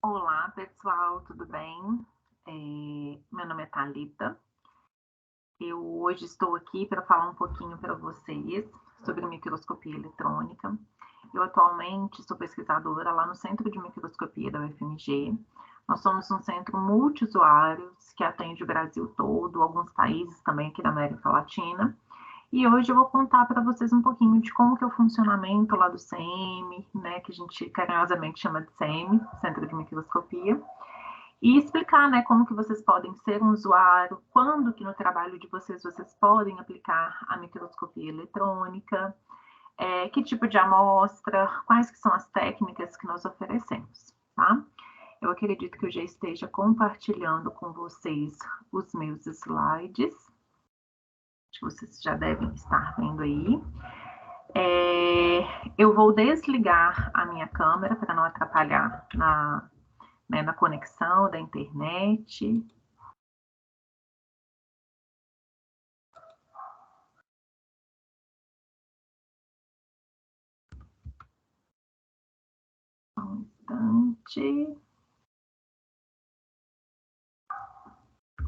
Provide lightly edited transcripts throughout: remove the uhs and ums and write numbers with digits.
Olá, pessoal, tudo bem? Meu nome é Thalita. Eu hoje estou aqui para falar um pouquinho para vocês sobre microscopia eletrônica. Eu atualmente sou pesquisadora lá no Centro de Microscopia da UFMG. Nós somos um centro multiusuários que atende o Brasil todo, alguns países também aqui da América Latina. E hoje eu vou contar para vocês um pouquinho de como que é o funcionamento lá do CM, né, que a gente carinhosamente chama de CM, Centro de Microscopia. E explicar, né, como que vocês podem ser um usuário, quando que no trabalho de vocês podem aplicar a microscopia eletrônica, que tipo de amostra, quais que são as técnicas que nós oferecemos, tá? Eu acredito que eu já esteja compartilhando com vocês os meus slides. Acho que vocês já devem estar vendo aí. Eu vou desligar a minha câmera para não atrapalhar na conexão da internet. Um instante.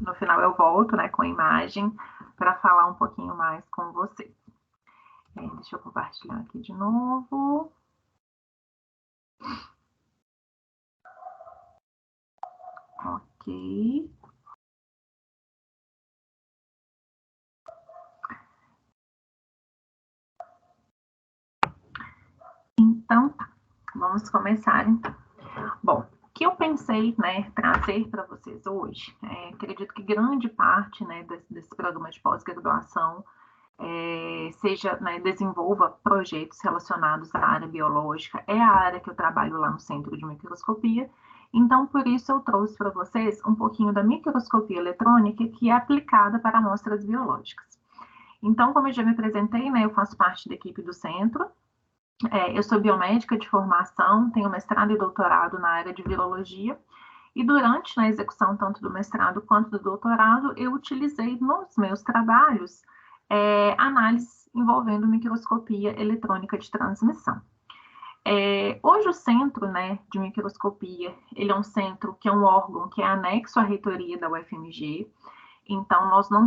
No final eu volto, né, com a imagem para falar um pouquinho mais com vocês. Deixa eu compartilhar aqui de novo. Ok. Então, tá. Vamos começar, então. Bom, o que eu pensei, né, trazer para vocês hoje, acredito que grande parte, né, desse programa de pós-graduação seja, né, desenvolva projetos relacionados à área biológica, é a área que eu trabalho lá no Centro de Microscopia, então por isso eu trouxe para vocês um pouquinho da microscopia eletrônica que é aplicada para amostras biológicas. Então, como eu já me apresentei, né, eu faço parte da equipe do centro, eu sou biomédica de formação, tenho mestrado e doutorado na área de virologia, e durante a execução tanto do mestrado quanto do doutorado, eu utilizei nos meus trabalhos análises envolvendo microscopia eletrônica de transmissão. Hoje o centro, né, de microscopia, ele é um centro que é um órgão que é anexo à reitoria da UFMG, então nós não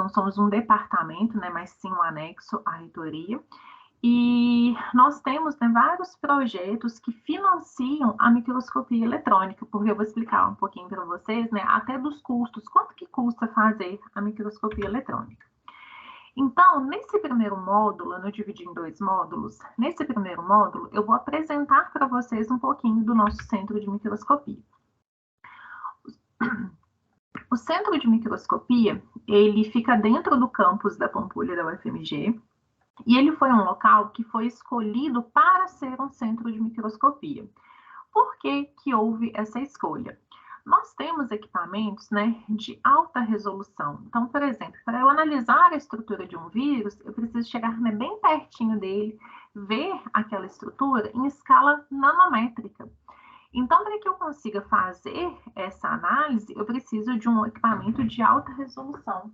somos um departamento, né, mas sim um anexo à reitoria, e nós temos, né, vários projetos que financiam a microscopia eletrônica, porque eu vou explicar um pouquinho para vocês, né, até dos custos, quanto que custa fazer a microscopia eletrônica. Então, nesse primeiro módulo, eu dividi em 2 módulos. Nesse primeiro módulo, eu vou apresentar para vocês um pouquinho do nosso centro de microscopia. O centro de microscopia, ele fica dentro do campus da Pampulha da UFMG, e ele foi um local que foi escolhido para ser um centro de microscopia. Por que que houve essa escolha? Nós temos equipamentos, né, de alta resolução. Então, por exemplo, para eu analisar a estrutura de um vírus, eu preciso chegar, né, bem pertinho dele, ver aquela estrutura em escala nanométrica. Então, para que eu consiga fazer essa análise, eu preciso de um equipamento de alta resolução.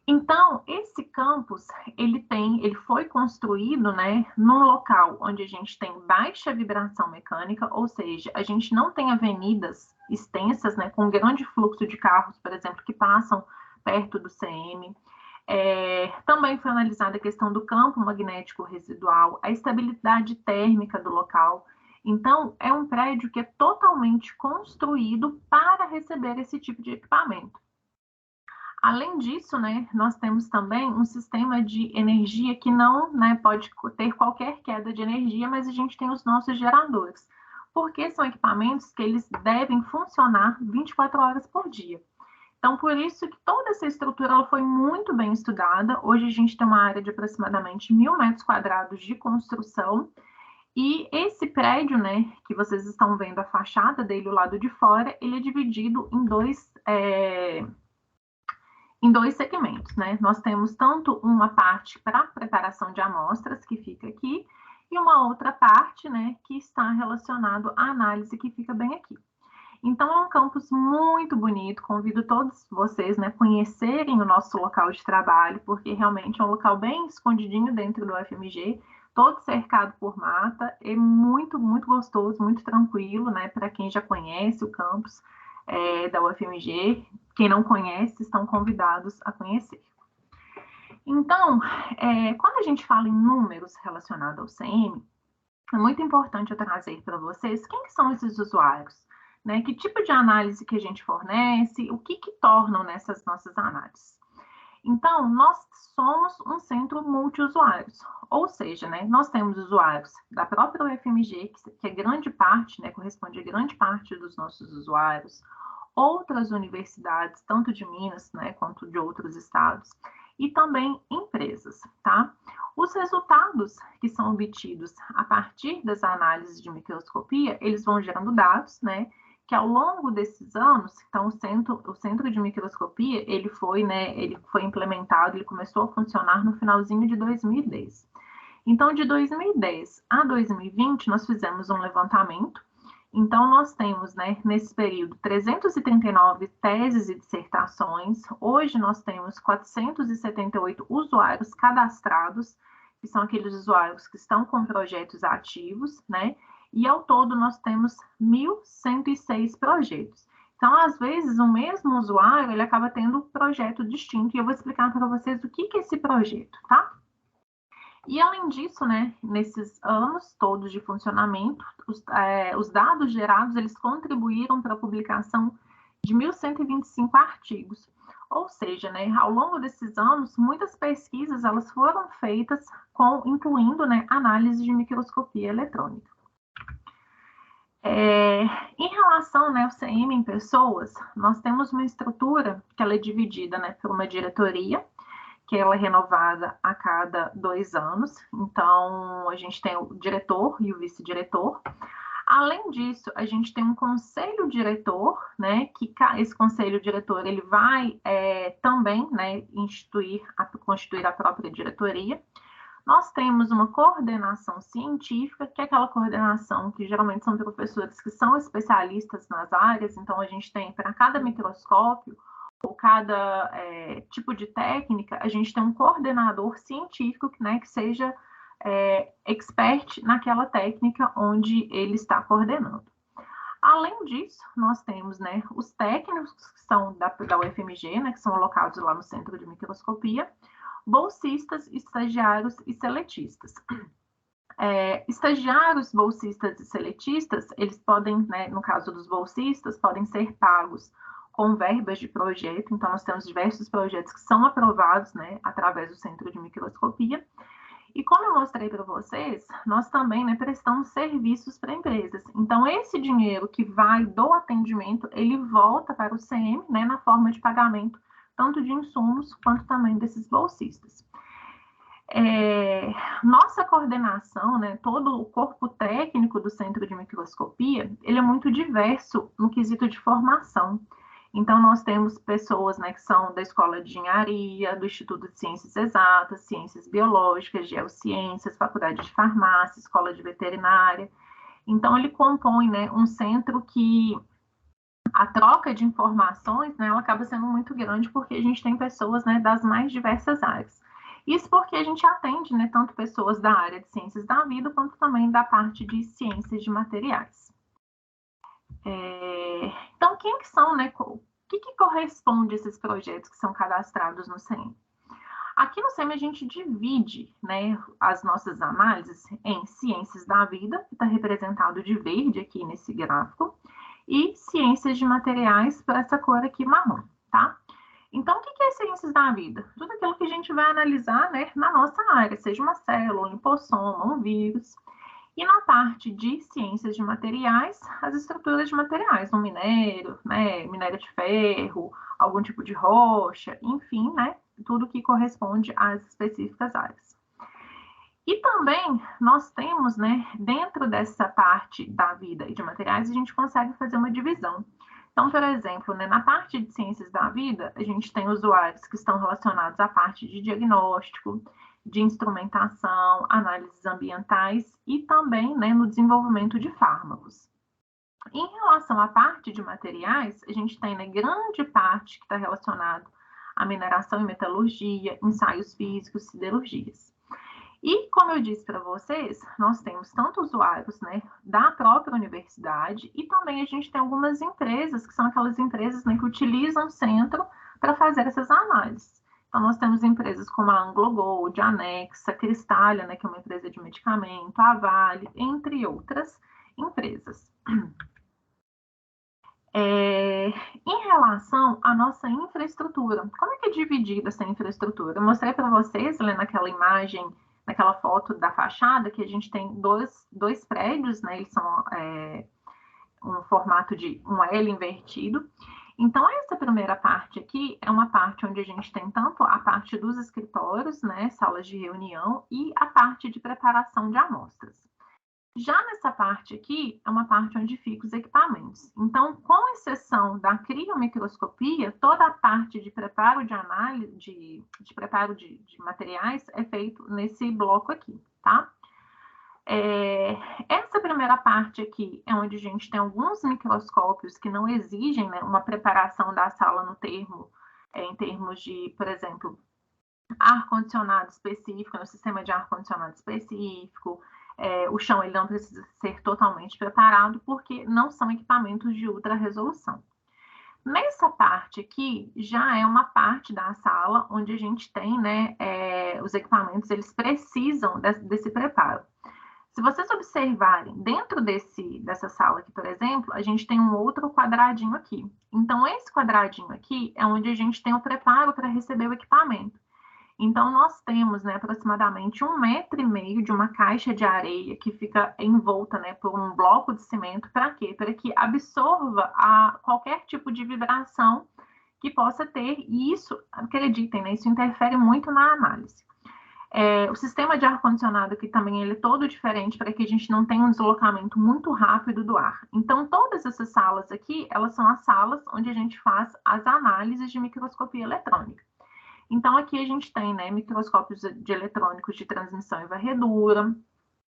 Então, esse campus, ele foi construído, né, num local onde a gente tem baixa vibração mecânica, ou seja, a gente não tem avenidas extensas, né, com grande fluxo de carros, por exemplo, que passam perto do CM. Também foi analisada a questão do campo magnético residual, a estabilidade térmica do local. Então, é um prédio que é totalmente construído para receber esse tipo de equipamento. Além disso, né, nós temos também um sistema de energia que não, né, pode ter qualquer queda de energia, mas a gente tem os nossos geradores, porque são equipamentos que eles devem funcionar 24 horas por dia. Então, por isso que toda essa estrutura ela foi muito bem estudada. Hoje a gente tem uma área de aproximadamente 1.000 metros quadrados de construção, e esse prédio, né, que vocês estão vendo a fachada dele, o lado de fora, ele é dividido em dois segmentos, né? Nós temos tanto uma parte para preparação de amostras, que fica aqui, e uma outra parte, né, que está relacionado à análise, que fica bem aqui. Então, é um campus muito bonito, convido todos vocês, né, a conhecerem o nosso local de trabalho, porque realmente é um local bem escondidinho dentro do UFMG, todo cercado por mata, é muito, muito gostoso, muito tranquilo, né? Para quem já conhece o campus da UFMG, quem não conhece, estão convidados a conhecer. Então, quando a gente fala em números relacionados ao CM, é muito importante eu trazer para vocês quem que são esses usuários, né? Que tipo de análise que a gente fornece, o que tornam nessas nossas análises. Então, nós somos um centro multiusuários, ou seja, né, nós temos usuários da própria UFMG, que é grande parte, né, corresponde a grande parte dos nossos usuários, outras universidades, tanto de Minas, né, quanto de outros estados, e também empresas, tá? Os resultados que são obtidos a partir das análises de microscopia, eles vão gerando dados, né, que ao longo desses anos, então o centro de microscopia, ele foi implementado, ele começou a funcionar no finalzinho de 2010. Então, de 2010 a 2020, nós fizemos um levantamento. Então, nós temos, né, nesse período, 339 teses e dissertações. Hoje, nós temos 478 usuários cadastrados, que são aqueles usuários que estão com projetos ativos, né? E, ao todo, nós temos 1.106 projetos. Então, às vezes, o mesmo usuário, ele acaba tendo um projeto distinto, e eu vou explicar para vocês o que é esse projeto, tá? E, além disso, né, nesses anos todos de funcionamento, os dados gerados, eles contribuíram para a publicação de 1.125 artigos. Ou seja, né, ao longo desses anos, muitas pesquisas elas foram feitas incluindo, né, análise de microscopia eletrônica. Em relação, né, ao CM em pessoas, nós temos uma estrutura que ela é dividida, né, por uma diretoria, que ela é renovada a cada 2 anos. Então, a gente tem o diretor e o vice-diretor. Além disso, a gente tem um conselho diretor, né, que esse conselho diretor ele vai também, né, constituir a própria diretoria. Nós temos uma coordenação científica, que é aquela coordenação que geralmente são professores que são especialistas nas áreas. Então, a gente tem para cada microscópio ou cada tipo de técnica, a gente tem um coordenador científico, né, que seja expert naquela técnica onde ele está coordenando. Além disso, nós temos, né, os técnicos que são da UFMG, né, que são alocados lá no Centro de Microscopia, bolsistas, estagiários e seletistas. Estagiários, bolsistas e seletistas, eles podem, né, no caso dos bolsistas, podem ser pagos com verbas de projeto. Então, nós temos diversos projetos que são aprovados, né, através do Centro de Microscopia. E como eu mostrei para vocês, nós também, né, prestamos serviços para empresas. Então, esse dinheiro que vai do atendimento, ele volta para o CM, né, na forma de pagamento, tanto de insumos quanto também desses bolsistas. Nossa coordenação, né, todo o corpo técnico do Centro de Microscopia, ele é muito diverso no quesito de formação. Então, nós temos pessoas, né, que são da Escola de Engenharia, do Instituto de Ciências Exatas, Ciências Biológicas, Geociências, Faculdade de Farmácia, Escola de Veterinária. Então, ele compõe, né, um centro que a troca de informações, né, ela acaba sendo muito grande, porque a gente tem pessoas, né, das mais diversas áreas. Isso porque a gente atende, né, tanto pessoas da área de ciências da vida, quanto também da parte de ciências de materiais. Então, quem que são, né, o que corresponde a esses projetos que são cadastrados no CEM? Aqui no CEM a gente divide, né, as nossas análises em ciências da vida, que está representado de verde aqui nesse gráfico, e ciências de materiais por essa cor aqui marrom, tá? Então, o que é ciências da vida? Tudo aquilo que a gente vai analisar, né, na nossa área, seja uma célula, um lipossoma, um vírus. E na parte de ciências de materiais, as estruturas de materiais, um minério, né, minério de ferro, algum tipo de rocha, enfim, né, tudo que corresponde às específicas áreas. E também nós temos, né, dentro dessa parte da vida e de materiais, a gente consegue fazer uma divisão. Então, por exemplo, né, na parte de ciências da vida, a gente tem usuários que estão relacionados à parte de diagnóstico, de instrumentação, análises ambientais e também, né, no desenvolvimento de fármacos. Em relação à parte de materiais, a gente tem, né, grande parte que está relacionado à mineração e metalurgia, ensaios físicos, siderurgias. E, como eu disse para vocês, nós temos tanto usuários, né, da própria universidade e também a gente tem algumas empresas, que são aquelas empresas, né, que utilizam o centro para fazer essas análises. Então, nós temos empresas como a AngloGold, a Anexa, Cristália, né, que é uma empresa de medicamento, a Vale, entre outras empresas. Em relação à nossa infraestrutura, como é que é dividida essa infraestrutura? Eu mostrei para vocês, né, naquela imagem, naquela foto da fachada, que a gente tem dois prédios, né, eles são um formato de um L invertido. Então, essa primeira parte aqui é uma parte onde a gente tem tanto a parte dos escritórios, né, salas de reunião, e a parte de preparação de amostras. Já nessa parte aqui, é uma parte onde ficam os equipamentos. Então, com exceção da criomicroscopia, toda a parte de preparo de análise, de preparo de materiais é feito nesse bloco aqui, tá? Essa primeira parte aqui é onde a gente tem alguns microscópios que não exigem, né, uma preparação da sala no termo, em termos de, por exemplo, ar-condicionado específico, no sistema de ar-condicionado específico. O chão ele não precisa ser totalmente preparado, porque não são equipamentos de ultra resolução. Nessa parte aqui, já é uma parte da sala onde a gente tem, né, os equipamentos, eles precisam desse preparo. Se vocês observarem, dentro dessa sala aqui, por exemplo, a gente tem um outro quadradinho aqui. Então, esse quadradinho aqui é onde a gente tem o preparo para receber o equipamento. Então, nós temos, né, aproximadamente 1,5 metro de uma caixa de areia que fica envolta, né, por um bloco de cimento. Para quê? Para que absorva qualquer tipo de vibração que possa ter. E isso, acreditem, né, isso interfere muito na análise. O sistema de ar-condicionado aqui também ele é todo diferente para que a gente não tenha um deslocamento muito rápido do ar. Então, todas essas salas aqui, elas são as salas onde a gente faz as análises de microscopia eletrônica. Então, aqui a gente tem, né, microscópios de eletrônicos de transmissão e varredura.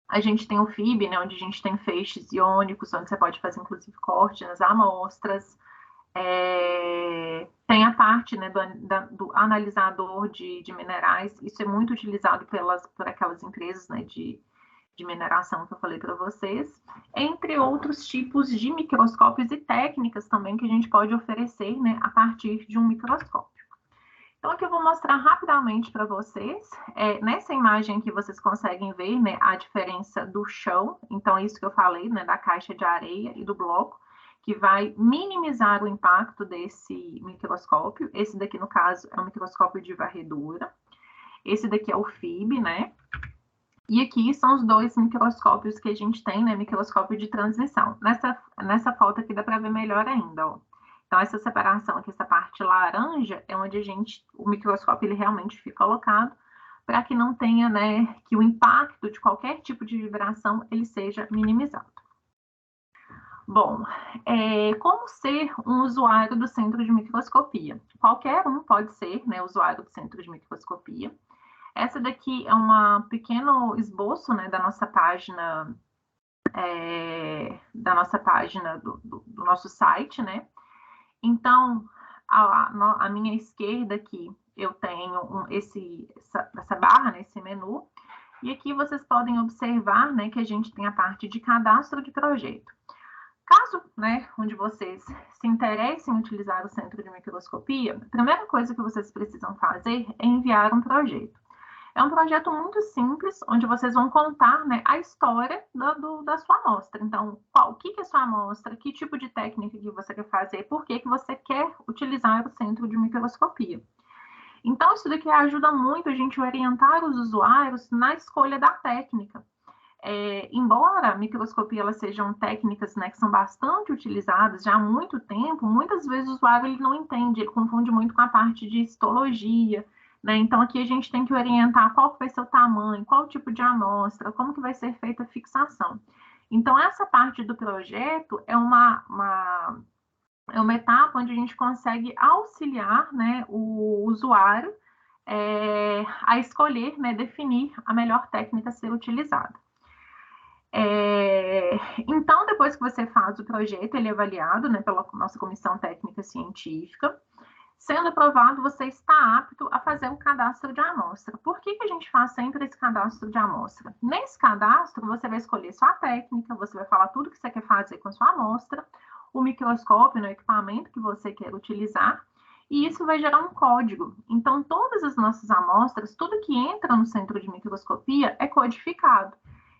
A gente tem o FIB, né, onde a gente tem feixes iônicos, onde você pode fazer, inclusive, corte nas amostras. Tem a parte, né, do analisador de minerais. Isso é muito utilizado por aquelas empresas, né, de mineração que eu falei para vocês, entre outros tipos de microscópios e técnicas também que a gente pode oferecer, né, a partir de um microscópio. Então, aqui eu vou mostrar rapidamente para vocês. Nessa imagem aqui, vocês conseguem ver, né, a diferença do chão. Então, isso que eu falei, né, da caixa de areia e do bloco, que vai minimizar o impacto desse microscópio. Esse daqui, no caso, é um microscópio de varredura. Esse daqui é o FIB, né? E aqui são os dois microscópios que a gente tem, né, microscópio de transmissão. Nessa foto aqui dá para ver melhor ainda, ó. Então, essa separação aqui, essa parte laranja, é onde o microscópio ele realmente fica alocado para que não tenha, né, que o impacto de qualquer tipo de vibração ele seja minimizado. Bom, como ser um usuário do centro de microscopia? Qualquer um pode ser, né, usuário do centro de microscopia. Essa daqui é um pequeno esboço, né, da nossa página, do nosso site, né? Então, à minha esquerda aqui, eu tenho essa barra, né, esse menu, e aqui vocês podem observar, né, que a gente tem a parte de cadastro de projeto. Caso, né, onde vocês se interessem em utilizar o centro de microscopia, a primeira coisa que vocês precisam fazer é enviar um projeto. É um projeto muito simples, onde vocês vão contar, né, a história da sua amostra. Então, o que é a sua amostra, que tipo de técnica que você quer fazer, por que você quer utilizar o centro de microscopia. Então, isso daqui ajuda muito a gente a orientar os usuários na escolha da técnica. Embora a microscopia elas sejam técnicas, né, que são bastante utilizadas já há muito tempo, muitas vezes o usuário ele não entende, ele confunde muito com a parte de histologia, né? Então, aqui a gente tem que orientar qual vai ser o tamanho, qual tipo de amostra, como que vai ser feita a fixação. Então, essa parte do projeto é uma etapa onde a gente consegue auxiliar, né, o usuário a escolher, né, definir a melhor técnica a ser utilizada. Então, depois que você faz o projeto, ele é avaliado, né, pela nossa comissão técnica científica. Sendo aprovado, você está apto a fazer o cadastro de amostra. Por que a gente faz sempre esse cadastro de amostra? Nesse cadastro, você vai escolher sua técnica, você vai falar tudo que você quer fazer com a sua amostra, o microscópio, o equipamento que você quer utilizar, e isso vai gerar um código. Então, todas as nossas amostras, tudo que entra no centro de microscopia é codificado.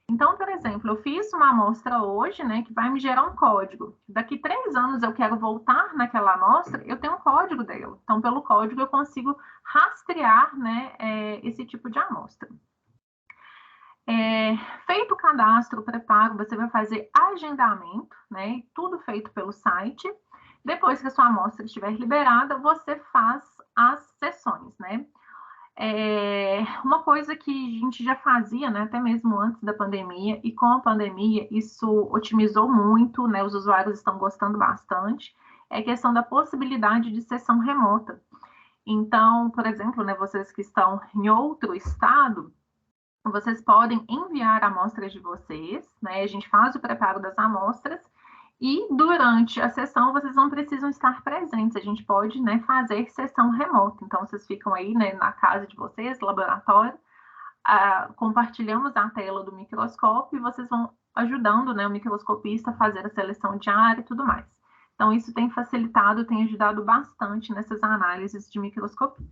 Então, por exemplo, eu fiz uma amostra hoje, né, que vai me gerar um código. Daqui 3 anos eu quero voltar naquela amostra, eu tenho um código dela. Então, pelo código eu consigo rastrear, né, esse tipo de amostra. Feito o cadastro, o preparo, você vai fazer agendamento, né, tudo feito pelo site. Depois que a sua amostra estiver liberada, você faz as sessões, né? Uma coisa que a gente já fazia, né, até mesmo antes da pandemia, e com a pandemia isso otimizou muito, né, os usuários estão gostando bastante, é a questão da possibilidade de sessão remota. Então, por exemplo, né, vocês que estão em outro estado, vocês podem enviar amostras de vocês, né, a gente faz o preparo das amostras, e durante a sessão, vocês não precisam estar presentes. A gente pode, né, fazer sessão remota. Então, vocês ficam aí, né, na casa de vocês, laboratório, compartilhamos a tela do microscópio e vocês vão ajudando, né, o microscopista a fazer a seleção de área e tudo mais. Então, isso tem facilitado, tem ajudado bastante nessas análises de microscopia.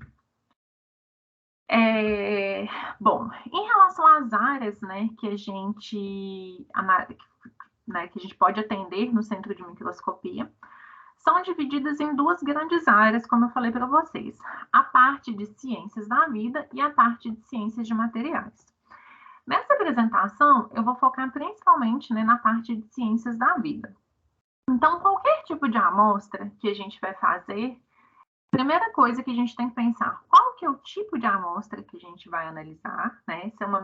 Bom, em relação às áreas, né, que a gente pode atender no centro de microscopia, são divididas em 2 grandes áreas, como eu falei para vocês, a parte de ciências da vida e a parte de ciências de materiais. Nessa apresentação, eu vou focar principalmente, né, na parte de ciências da vida. Então, qualquer tipo de amostra que a gente vai fazer, primeira coisa que a gente tem que pensar, qual que é o tipo de amostra que a gente vai analisar, né? Se é uma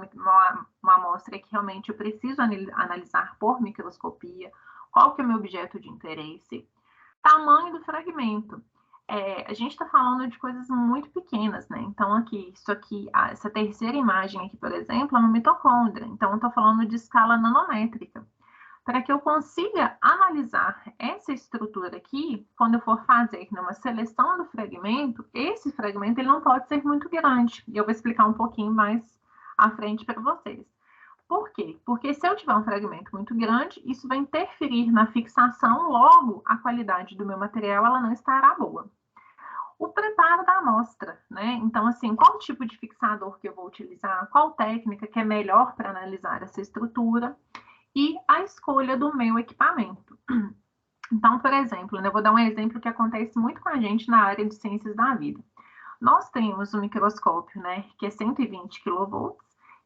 amostra que realmente eu preciso analisar por microscopia, qual que é o meu objeto de interesse, tamanho do fragmento. A gente está falando de coisas muito pequenas, né? Então, essa terceira imagem aqui, por exemplo, é uma mitocôndria. Então, eu estou falando de escala nanométrica. Para que eu consiga analisar essa estrutura aqui, quando eu for fazer uma seleção do fragmento, esse fragmento ele não pode ser muito grande. E eu vou explicar um pouquinho mais à frente para vocês. Por quê? Porque se eu tiver um fragmento muito grande, isso vai interferir na fixação, logo a qualidade do meu material ela não estará boa. O preparo da amostra, né? Então, assim, qual tipo de fixador que eu vou utilizar, qual técnica que é melhor para analisar essa estrutura e a escolha do meu equipamento. Então, por exemplo, eu vou dar um exemplo que acontece muito com a gente na área de ciências da vida. Nós temos um microscópio, né, que é 120 kV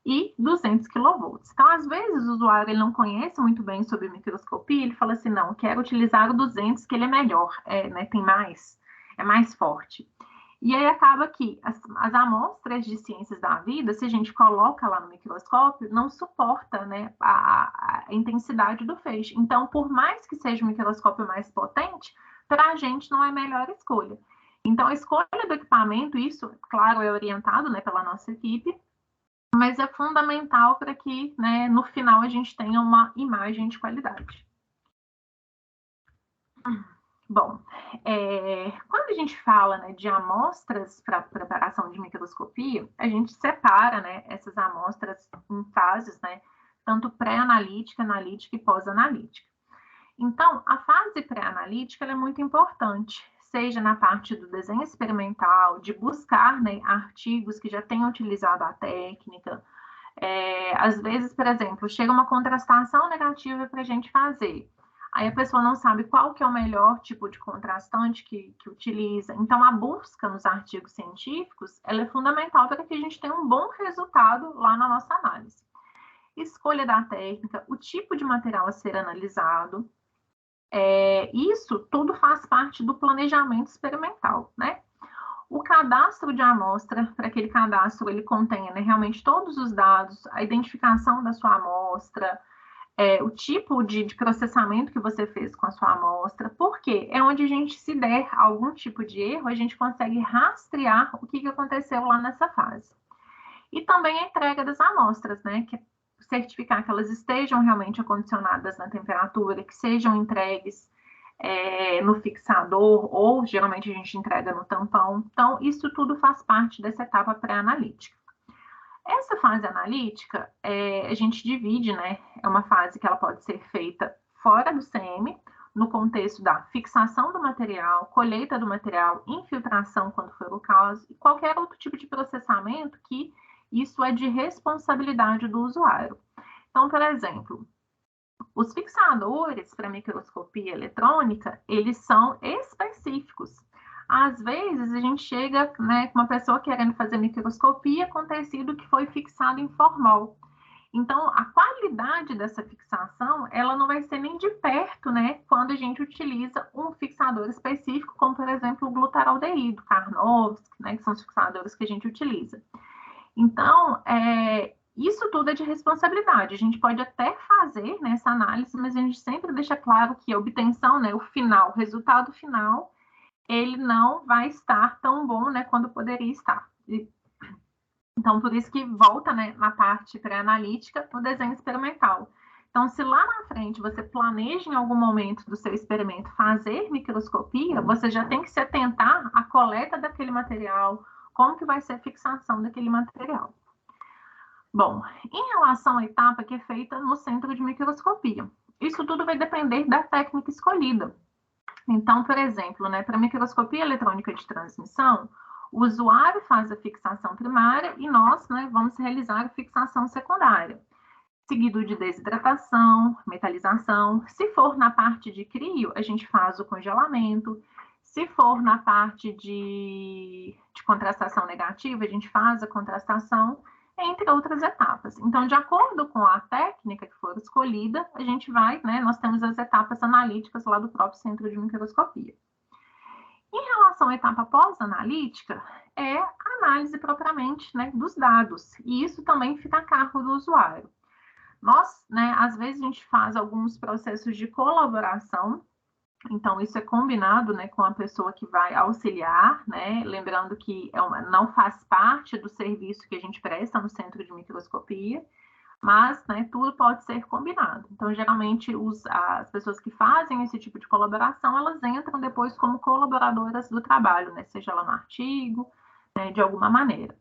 e 200 kV. Então, às vezes, o usuário ele não conhece muito bem sobre microscopia, ele fala assim, não, quero utilizar o 200, que ele é melhor, né, tem mais, é mais forte. E aí acaba que as amostras de ciências da vida, se a gente coloca lá no microscópio, não suporta, né, a intensidade do feixe. Então, por mais que seja um microscópio mais potente, para a gente não é a melhor escolha. Então, a escolha do equipamento, isso, claro, é orientado, né, pela nossa equipe, mas é fundamental para que, né, no final a gente tenha uma imagem de qualidade. Bom, quando a gente fala, né, de amostras para preparação de microscopia, a gente separa, né, essas amostras em fases, né, tanto pré-analítica, analítica e pós-analítica. Então, a fase pré-analítica é muito importante, seja na parte do desenho experimental, de buscar, né, artigos que já tenham utilizado a técnica. Às vezes, por exemplo, chega uma contrastação negativa para a gente fazer. Aí a pessoa não sabe qual que é o melhor tipo de contrastante que utiliza. Então, a busca nos artigos científicos, ela é fundamental para que a gente tenha um bom resultado lá na nossa análise. Escolha da técnica, o tipo de material a ser analisado, isso tudo faz parte do planejamento experimental, né? O cadastro de amostra, para aquele cadastro, ele contém, né, realmente todos os dados, a identificação da sua amostra, o tipo de processamento que você fez com a sua amostra, porque é onde a gente, se der algum tipo de erro, a gente consegue rastrear o que aconteceu lá nessa fase. E também a entrega das amostras, né, que é certificar que elas estejam realmente acondicionadas na temperatura, que sejam entregues no fixador, ou geralmente a gente entrega no tampão. Então, isso tudo faz parte dessa etapa pré-analítica. Essa fase analítica, a gente divide, né? É uma fase que ela pode ser feita fora do CM, no contexto da fixação do material, colheita do material, infiltração, quando for o caso, e qualquer outro tipo de processamento que isso é de responsabilidade do usuário. Então, por exemplo, os fixadores para microscopia eletrônica, eles são específicos. Às vezes, a gente chega, né, com uma pessoa querendo fazer microscopia com tecido que foi fixado em formol. Então, a qualidade dessa fixação, ela não vai ser nem de perto, né, quando a gente utiliza um fixador específico, como, por exemplo, o glutaraldeído, Karnowski, né, que são os fixadores que a gente utiliza. Então, isso tudo é de responsabilidade. A gente pode até fazer nessa análise, mas a gente sempre deixa claro que a obtenção, né, o final, o resultado final, ele não vai estar tão bom, né, quando poderia estar. Então, por isso que volta, né, na parte pré-analítica, no desenho experimental. Então, se lá na frente você planeja em algum momento do seu experimento fazer microscopia, você já tem que se atentar à coleta daquele material, como que vai ser a fixação daquele material. Bom, em relação à etapa que é feita no centro de microscopia, isso tudo vai depender da técnica escolhida. Então, por exemplo, né, para microscopia eletrônica de transmissão, o usuário faz a fixação primária e nós, né, vamos realizar a fixação secundária, seguido de desidratação, metalização. Se for na parte de crio, a gente faz o congelamento. Se for na parte de contrastação negativa, a gente faz a contrastação, entre outras etapas. Então, de acordo com a técnica que for escolhida, a gente vai, né, nós temos as etapas analíticas lá do próprio centro de microscopia. Em relação à etapa pós-analítica, é a análise propriamente, né, dos dados, e isso também fica a cargo do usuário. Nós, né, às vezes a gente faz alguns processos de colaboração, então isso é combinado, né, com a pessoa que vai auxiliar, né, lembrando que não faz parte do serviço que a gente presta no centro de microscopia, mas, né, tudo pode ser combinado. Então, geralmente, as pessoas que fazem esse tipo de colaboração, elas entram depois como colaboradoras do trabalho, né, seja lá no artigo, né, de alguma maneira.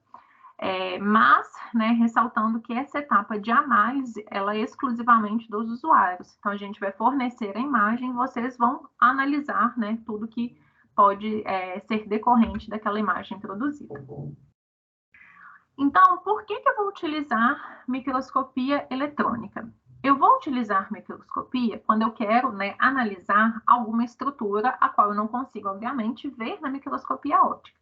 Mas, né, ressaltando que essa etapa de análise, ela é exclusivamente dos usuários. Então, a gente vai fornecer a imagem, vocês vão analisar, né, tudo que pode ser decorrente daquela imagem produzida. Então, por que eu vou utilizar microscopia eletrônica? Eu vou utilizar microscopia quando eu quero, né, analisar alguma estrutura a qual eu não consigo, obviamente, ver na microscopia óptica.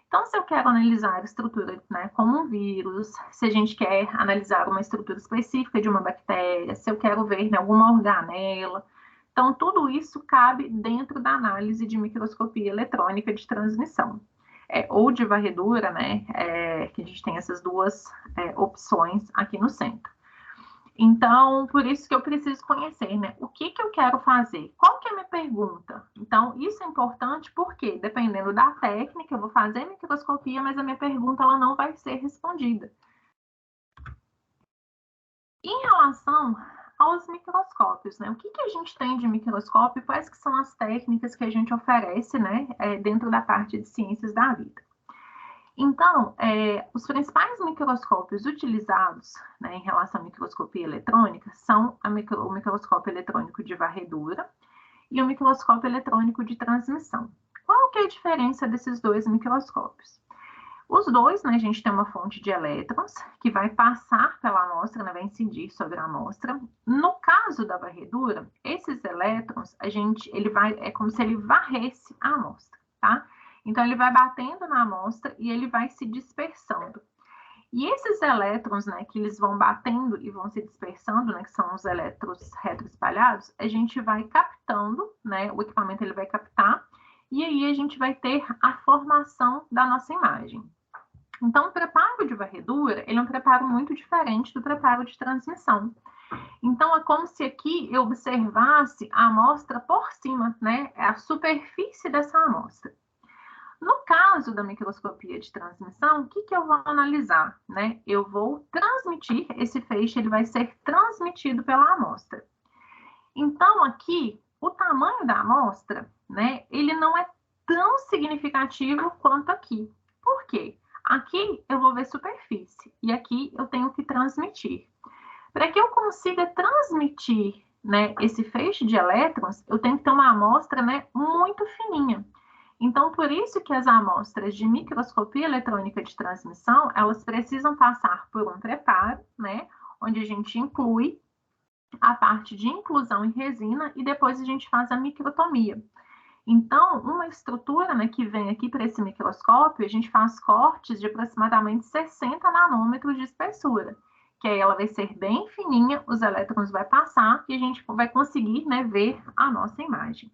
Então, se eu quero analisar a estrutura, né, como um vírus, se a gente quer analisar uma estrutura específica de uma bactéria, se eu quero ver, né, alguma organela, então tudo isso cabe dentro da análise de microscopia eletrônica de transmissão. Ou de varredura, né, que a gente tem essas duas opções aqui no centro. Então, por isso que eu preciso conhecer, né? O que eu quero fazer? Qual que é a minha pergunta? Então, isso é importante porque, dependendo da técnica, eu vou fazer microscopia, mas a minha pergunta ela não vai ser respondida. Em relação aos microscópios, né? O que a gente tem de microscópio? Quais que são as técnicas que a gente oferece, né? Dentro da parte de ciências da vida. Então, os principais microscópios utilizados, né, em relação à microscopia eletrônica são o microscópio eletrônico de varredura e o microscópio eletrônico de transmissão. Qual que é a diferença desses dois microscópios? Os dois, né, a gente tem uma fonte de elétrons que vai passar pela amostra, né, vai incidir sobre a amostra. No caso da varredura, esses elétrons, é como se ele varresse a amostra, tá? Então, ele vai batendo na amostra e ele vai se dispersando. E esses elétrons, né, que eles vão batendo e vão se dispersando, né, que são os elétrons retroespalhados, a gente vai captando, né, o equipamento ele vai captar, e aí a gente vai ter a formação da nossa imagem. Então, o preparo de varredura, ele é um preparo muito diferente do preparo de transmissão. Então, é como se aqui eu observasse a amostra por cima, né, a superfície dessa amostra. No caso da microscopia de transmissão, o que eu vou analisar? Né? Eu vou transmitir, esse feixe ele vai ser transmitido pela amostra. Então, aqui, tamanho da amostra, né, ele não é tão significativo quanto aqui. Por quê? Aqui eu vou ver superfície e aqui eu tenho que transmitir. Para que eu consiga transmitir, né, esse feixe de elétrons, eu tenho que ter uma amostra, né, muito fininha. Então, por isso que as amostras de microscopia eletrônica de transmissão, elas precisam passar por um preparo, né, onde a gente inclui a parte de inclusão em resina e depois a gente faz a microtomia. Então, uma estrutura, né, que vem aqui para esse microscópio, a gente faz cortes de aproximadamente 60 nanômetros de espessura, que aí ela vai ser bem fininha, os elétrons vai passar e a gente vai conseguir, né, ver a nossa imagem.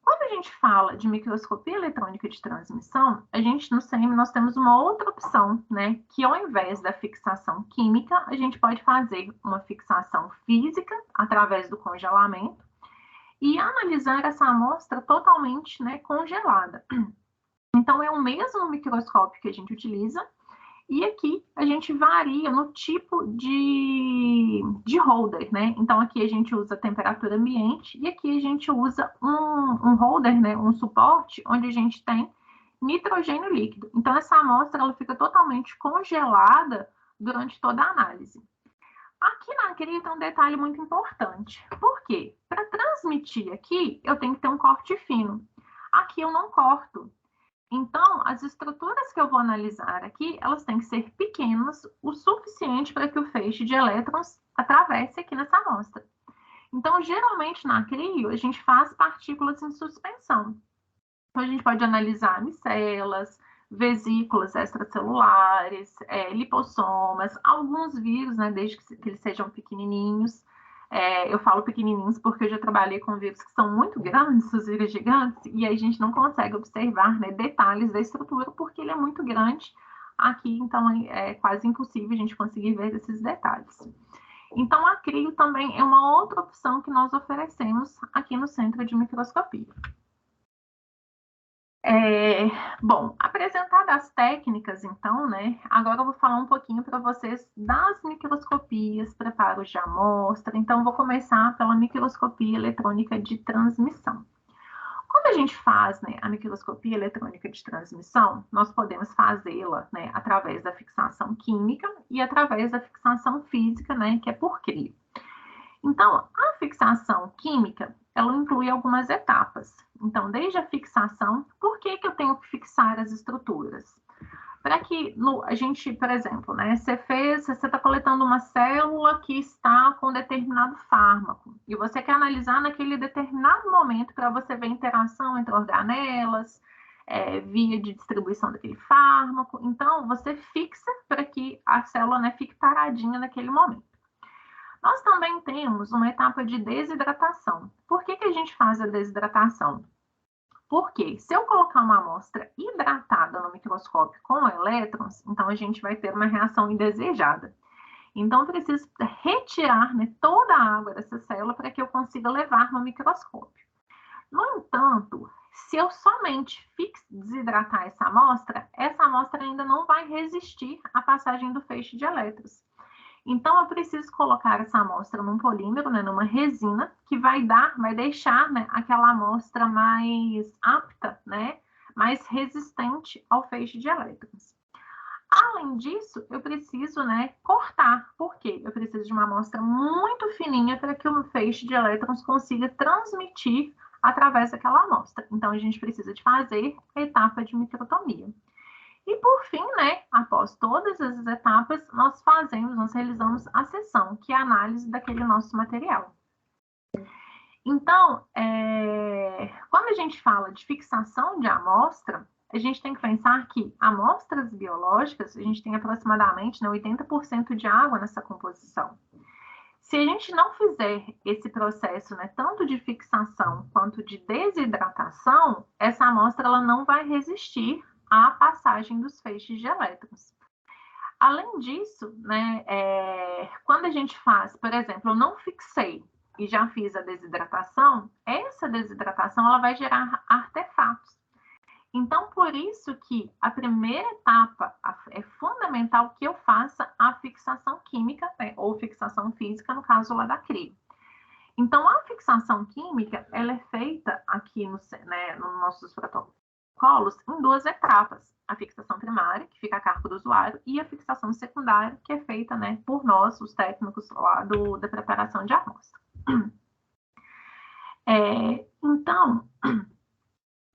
Quando a gente fala de microscopia eletrônica de transmissão, a gente no CM nós temos uma outra opção, né, que ao invés da fixação química, a gente pode fazer uma fixação física através do congelamento e analisar essa amostra totalmente, né, congelada. Então, é o mesmo microscópio que a gente utiliza, e aqui a gente varia no tipo de holder, né? Então, aqui a gente usa temperatura ambiente, e aqui a gente usa um holder, né, um suporte, onde a gente tem nitrogênio líquido. Então, essa amostra ela fica totalmente congelada durante toda a análise. Aqui na cria tem um detalhe muito importante. Por quê? Para transmitir aqui, eu tenho que ter um corte fino. Aqui eu não corto. Então, as estruturas que eu vou analisar aqui, elas têm que ser pequenas o suficiente para que o feixe de elétrons atravesse aqui nessa amostra. Então, geralmente na crio, a gente faz partículas em suspensão. Então, a gente pode analisar micelas, vesículas extracelulares, lipossomas, alguns vírus, né, desde que eles sejam pequenininhos. Eu falo pequenininhos porque eu já trabalhei com vírus que são muito grandes, os vírus gigantes, e aí a gente não consegue observar, né, detalhes da estrutura porque ele é muito grande aqui, então é quase impossível a gente conseguir ver esses detalhes. Então, a crio também é uma outra opção que nós oferecemos aqui no Centro de Microscopia. Bom, apresentadas as técnicas, então, né? Agora eu vou falar um pouquinho para vocês das microscopias, preparos de amostra. Então, vou começar pela microscopia eletrônica de transmissão. Quando a gente faz, né, a microscopia eletrônica de transmissão, nós podemos fazê-la, né, através da fixação química e através da fixação física, né, que é por crio. Então, a fixação química, ela inclui algumas etapas. Então, desde a fixação, por que eu tenho que fixar as estruturas? Para que a gente, por exemplo, né, você está coletando uma célula que está com determinado fármaco e você quer analisar naquele determinado momento para você ver a interação entre organelas, via de distribuição daquele fármaco. Então, você fixa para que a célula, né, fique paradinha naquele momento. Nós também temos uma etapa de desidratação. Por que a gente faz a desidratação? Porque se eu colocar uma amostra hidratada no microscópio com elétrons, então a gente vai ter uma reação indesejada. Então, eu preciso retirar, né, toda a água dessa célula para que eu consiga levar no microscópio. No entanto, se eu somente desidratar essa amostra ainda não vai resistir à passagem do feixe de elétrons. Então, eu preciso colocar essa amostra num polímero, né, numa resina, que vai deixar, né, aquela amostra mais apta, né, mais resistente ao feixe de elétrons. Além disso, eu preciso, né, cortar. Por quê? Eu preciso de uma amostra muito fininha para que o feixe de elétrons consiga transmitir através daquela amostra. Então, a gente precisa de fazer a etapa de microtomia. E por fim, né, após todas as etapas, nós realizamos a sessão, que é a análise daquele nosso material. Então, quando a gente fala de fixação de amostra, a gente tem que pensar que amostras biológicas, a gente tem aproximadamente, né, 80% de água nessa composição. Se a gente não fizer esse processo, né, tanto de fixação quanto de desidratação, essa amostra ela não vai resistir à passagem dos feixes de elétrons. Além disso, né, quando a gente faz, por exemplo, eu não fixei e já fiz a desidratação, essa desidratação ela vai gerar artefatos. Então, por isso que a primeira etapa é fundamental que eu faça a fixação química, né, ou fixação física, no caso lá da crio. Então, a fixação química, ela é feita aqui nos nossos protocolos em duas etapas. A fixação primária, que fica a cargo do usuário, e a fixação secundária, que é feita, né, por nós, os técnicos lá da preparação de amostra. Então,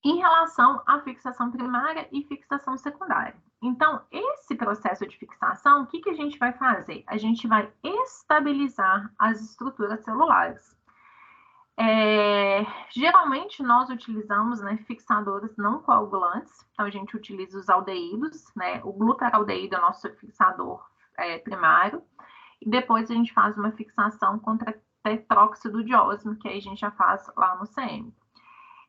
em relação à fixação primária e fixação secundária. Então, esse processo de fixação, o que a gente vai fazer? A gente vai estabilizar as estruturas celulares. Geralmente, nós utilizamos, né, fixadores não coagulantes, então a gente utiliza os aldeídos, né, o glutaraldeído é o nosso fixador primário, e depois a gente faz uma fixação contra tetróxido de ósmio, que aí a gente já faz lá no CM.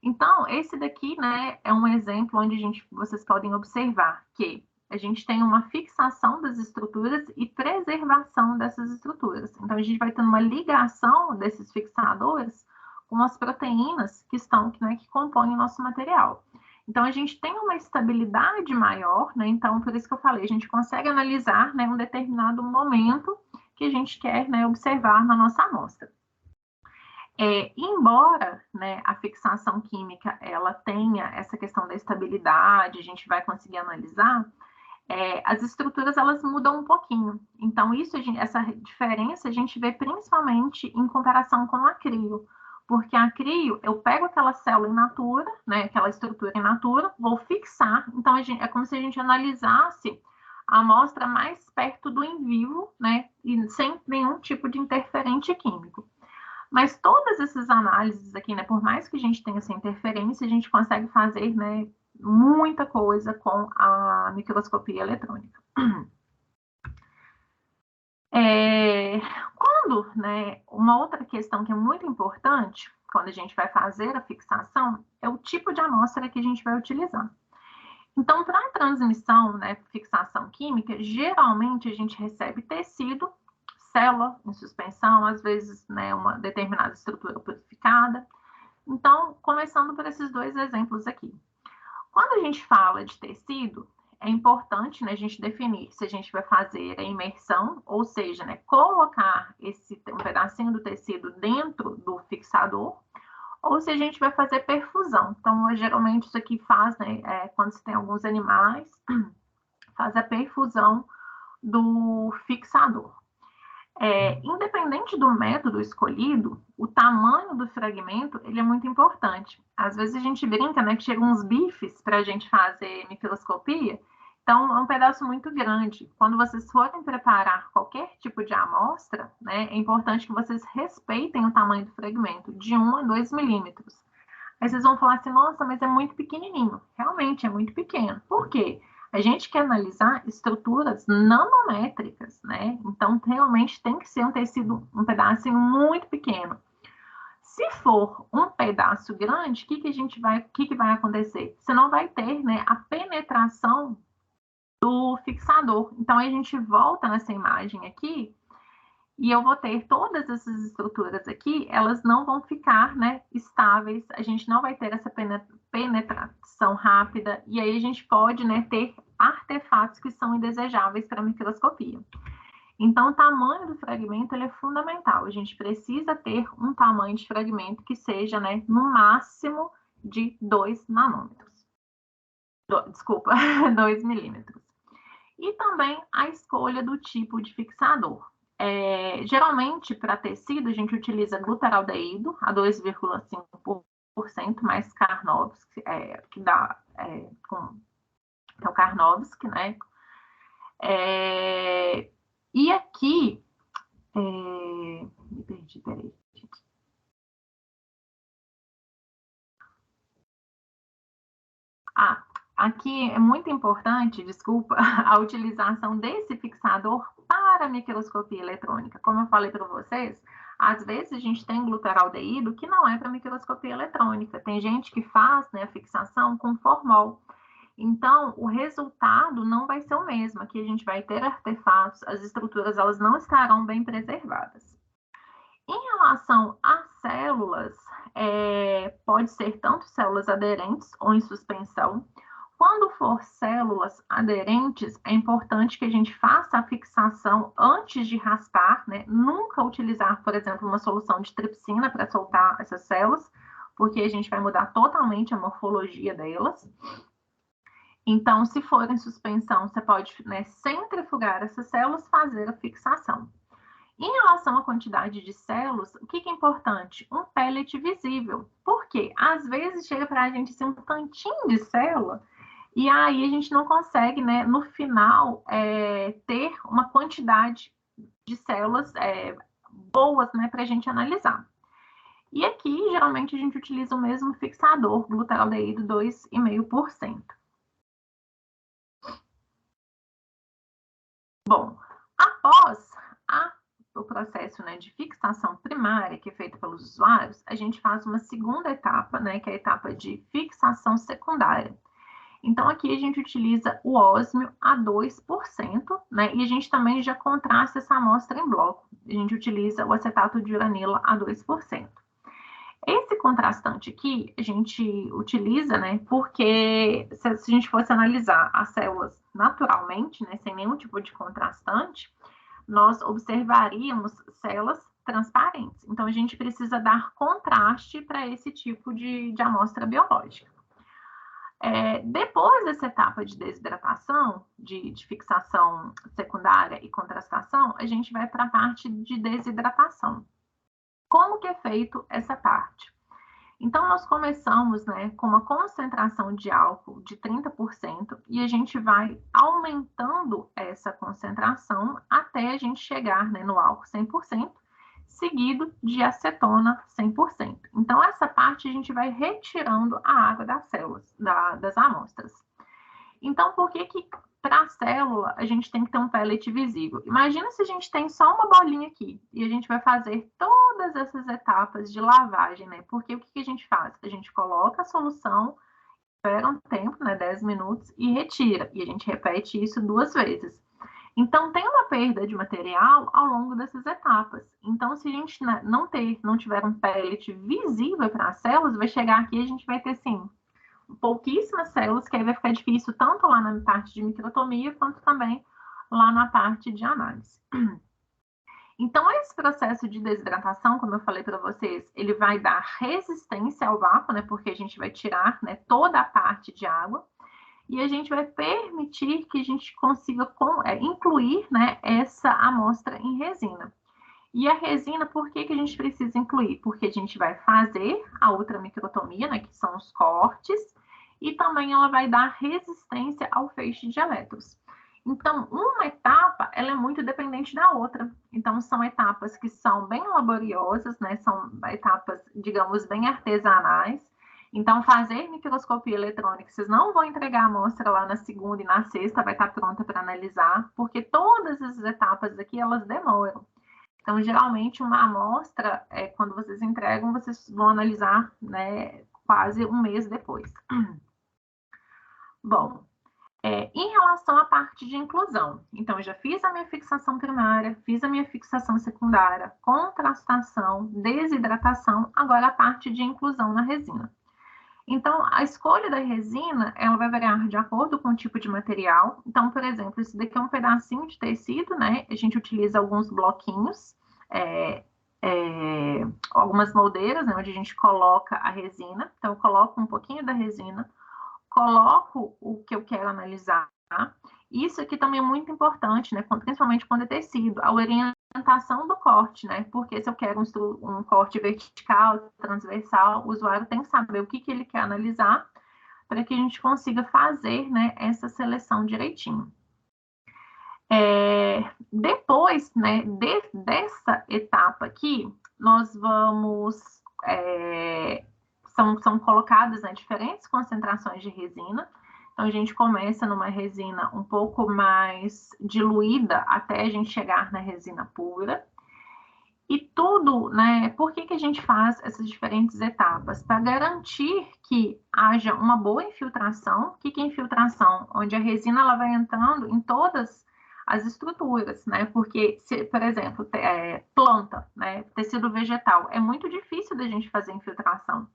Então, esse daqui, né, é um exemplo onde vocês podem observar que a gente tem uma fixação das estruturas e preservação dessas estruturas. Então, a gente vai ter uma ligação desses fixadores com as proteínas que compõem o nosso material. Então, a gente tem uma estabilidade maior, né? Então, por isso que eu falei, a gente consegue analisar, né, um determinado momento que a gente quer, né, observar na nossa amostra. Embora, né, a fixação química ela tenha essa questão da estabilidade, a gente vai conseguir analisar, as estruturas elas mudam um pouquinho. Então, essa diferença a gente vê principalmente em comparação com a acrio, porque a acrio, eu pego aquela célula in natura, né, aquela estrutura in natura, vou fixar, então é como se a gente analisasse a amostra mais perto do in vivo, né, e sem nenhum tipo de interferente químico. Mas todas essas análises aqui, né, por mais que a gente tenha essa interferência, a gente consegue fazer, né, muita coisa com a microscopia eletrônica. Quando, né, uma outra questão que é muito importante, quando a gente vai fazer a fixação, é o tipo de amostra que a gente vai utilizar. Então, para a transmissão, né, fixação química, geralmente a gente recebe tecido, célula em suspensão, às vezes, né, uma determinada estrutura purificada. Então, começando por esses dois exemplos aqui. Quando a gente fala de tecido, é importante, né, a gente definir se a gente vai fazer a imersão, ou seja, né, colocar um pedacinho do tecido dentro do fixador, ou se a gente vai fazer perfusão. Então, geralmente isso aqui faz, né, quando se tem alguns animais, faz a perfusão do fixador. Independente do método escolhido, o tamanho do fragmento ele é muito importante. Às vezes a gente brinca, né, que chegam uns bifes para a gente fazer microscopia, então é um pedaço muito grande. Quando vocês forem preparar qualquer tipo de amostra, né, é importante que vocês respeitem o tamanho do fragmento, de 1 a 2 milímetros. Aí vocês vão falar assim, nossa, mas é muito pequenininho. Realmente é muito pequeno. Por quê? A gente quer analisar estruturas nanométricas, né? Então, realmente tem que ser um tecido, um pedacinho muito pequeno. Se for um pedaço grande, o que vai acontecer? Você não vai ter, né, a penetração do fixador. Então, a gente volta nessa imagem aqui e eu vou ter todas essas estruturas aqui, elas não vão ficar, né, estáveis, a gente não vai ter essa penetração rápida, e aí a gente pode, né, ter artefatos que são indesejáveis para a microscopia. Então, o tamanho do fragmento ele é fundamental, a gente precisa ter um tamanho de fragmento que seja, né, no máximo de 2 nanômetros. Desculpa, 2 milímetros. E também a escolha do tipo de fixador. Geralmente, para tecido, a gente utiliza glutaraldeído a 2,5% mais Karnowski, que é o Karnowski, né? E aqui, me perdi, peraí. Aqui é muito importante, desculpa, a utilização desse fixador para a microscopia eletrônica. Como eu falei para vocês, às vezes a gente tem glutaraldeído que não é para microscopia eletrônica. Tem gente que faz, né, a fixação com formol. Então, o resultado não vai ser o mesmo. Aqui a gente vai ter artefatos, as estruturas elas não estarão bem preservadas. Em relação às células, pode ser tanto células aderentes ou em suspensão, Quando for células aderentes, é importante que a gente faça a fixação antes de raspar, né? Nunca utilizar, por exemplo, uma solução de tripsina para soltar essas células, porque a gente vai mudar totalmente a morfologia delas. Então, se for em suspensão, você pode, né, centrifugar essas células, fazer a fixação. Em relação à quantidade de células, o que é importante? Um pellet visível. Por quê? Às vezes chega para a gente assim, um tantinho de célula, e aí a gente não consegue, né, no final, ter uma quantidade de células boas, né, para a gente analisar. E aqui, geralmente, a gente utiliza o mesmo fixador, glutaraldeído 2,5%. Bom, após o processo, né, de fixação primária, que é feito pelos usuários, a gente faz uma segunda etapa, né, que é a etapa de fixação secundária. Então, aqui a gente utiliza o ósmio a 2%, né, e a gente também já contrasta essa amostra em bloco. A gente utiliza o acetato de uranila a 2%. Esse contrastante aqui, a gente utiliza, né, porque se a gente fosse analisar as células naturalmente, né, sem nenhum tipo de contrastante, nós observaríamos células transparentes. Então, a gente precisa dar contraste para esse tipo de amostra biológica. Depois dessa etapa de desidratação, de fixação secundária e contrastação, a gente vai para a parte de desidratação. Como que é feito essa parte? Então, nós começamos, né, com uma concentração de álcool de 30% e a gente vai aumentando essa concentração até a gente chegar, né, no álcool 100%, seguido de acetona 100%. Então, essa parte a gente vai retirando a água das células, das amostras. Então, por que para a célula a gente tem que ter um pellet visível? Imagina se a gente tem só uma bolinha aqui e a gente vai fazer todas essas etapas de lavagem, né? Porque o que a gente faz? A gente coloca a solução, espera um tempo, né, 10 minutos, e retira. E a gente repete isso 2 vezes. Então, tem uma perda de material ao longo dessas etapas. Então, se a gente não tiver um pellet visível para as células, vai chegar aqui e a gente vai ter, sim, pouquíssimas células, que aí vai ficar difícil tanto lá na parte de microtomia, quanto também lá na parte de análise. Então, esse processo de desidratação, como eu falei para vocês, ele vai dar resistência ao vácuo, né, porque a gente vai tirar, né, toda a parte de água, e a gente vai permitir que a gente consiga incluir, né, essa amostra em resina. E a resina, por que a gente precisa incluir? Porque a gente vai fazer a ultramicrotomia, né, que são os cortes, e também ela vai dar resistência ao feixe de elétrons. Então, uma etapa, ela é muito dependente da outra. Então, são etapas que são bem laboriosas, né, são etapas, digamos, bem artesanais. Então, fazer microscopia eletrônica, vocês não vão entregar a amostra lá na segunda e na sexta, vai estar pronta para analisar, porque todas essas etapas aqui, elas demoram. Então, geralmente, uma amostra, quando vocês entregam, vocês vão analisar, né, quase um mês depois. Bom, em relação à parte de inclusão, então, eu já fiz a minha fixação primária, fiz a minha fixação secundária, contrastação, desidratação, agora a parte de inclusão na resina. Então, a escolha da resina, ela vai variar de acordo com o tipo de material. Então, por exemplo, esse daqui é um pedacinho de tecido, né? A gente utiliza alguns bloquinhos, algumas moldeiras, né, onde a gente coloca a resina. Então, eu coloco um pouquinho da resina, coloco o que eu quero analisar. Isso aqui também é muito importante, né, principalmente quando é tecido, a orientação do corte, né, porque se eu quero um corte vertical, transversal, o usuário tem que saber o que ele quer analisar para que a gente consiga fazer, né, essa seleção direitinho. Depois, né, dessa etapa aqui, nós vamos... são colocadas, né, diferentes concentrações de resina. Então, a gente começa numa resina um pouco mais diluída até a gente chegar na resina pura. E tudo, né? Por que a gente faz essas diferentes etapas? Para garantir que haja uma boa infiltração. O que é infiltração? Onde a resina ela vai entrando em todas as estruturas, né? Porque, se, por exemplo, planta, né? Tecido vegetal, é muito difícil da gente fazer infiltração.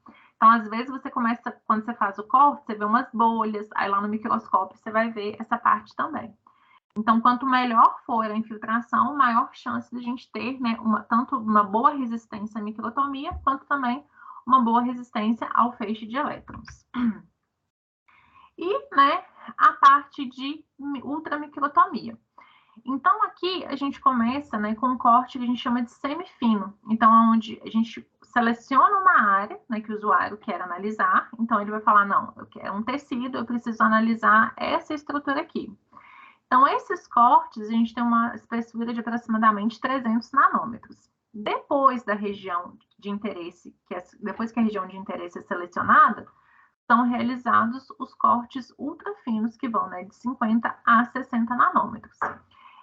Então, às vezes, você começa, quando você faz o corte, você vê umas bolhas, aí lá no microscópio você vai ver essa parte também. Então, quanto melhor for a infiltração, maior chance de a gente ter, né, tanto uma boa resistência à microtomia, quanto também uma boa resistência ao feixe de elétrons. E, né, a parte de ultramicrotomia. Então, aqui a gente começa, né, com um corte que a gente chama de semifino. Então, onde a gente seleciona uma área, né, que o usuário quer analisar. Então, ele vai falar, não, eu quero um tecido, eu preciso analisar essa estrutura aqui. Então, esses cortes, a gente tem uma espessura de aproximadamente 300 nanômetros. Depois da região de interesse, depois que a região de interesse é selecionada, são realizados os cortes ultrafinos, que vão, né, de 50 a 60 nanômetros.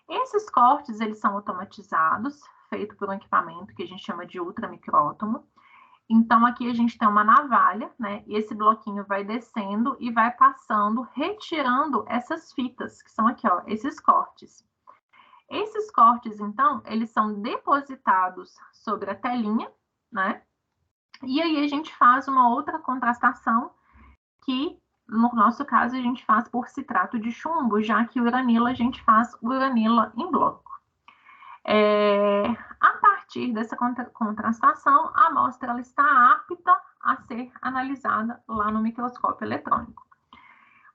Esses cortes, eles são automatizados, feito por um equipamento que a gente chama de ultramicrótomo. Então, aqui a gente tem uma navalha, né? E esse bloquinho vai descendo e vai passando, retirando essas fitas, que são aqui, ó, esses cortes. Esses cortes, então, eles são depositados sobre a telinha, né? E aí a gente faz uma outra contrastação que, no nosso caso, a gente faz por citrato de chumbo, já que uranila a gente faz uranila em bloco. A partir dessa contrastação, a amostra ela está apta a ser analisada lá no microscópio eletrônico.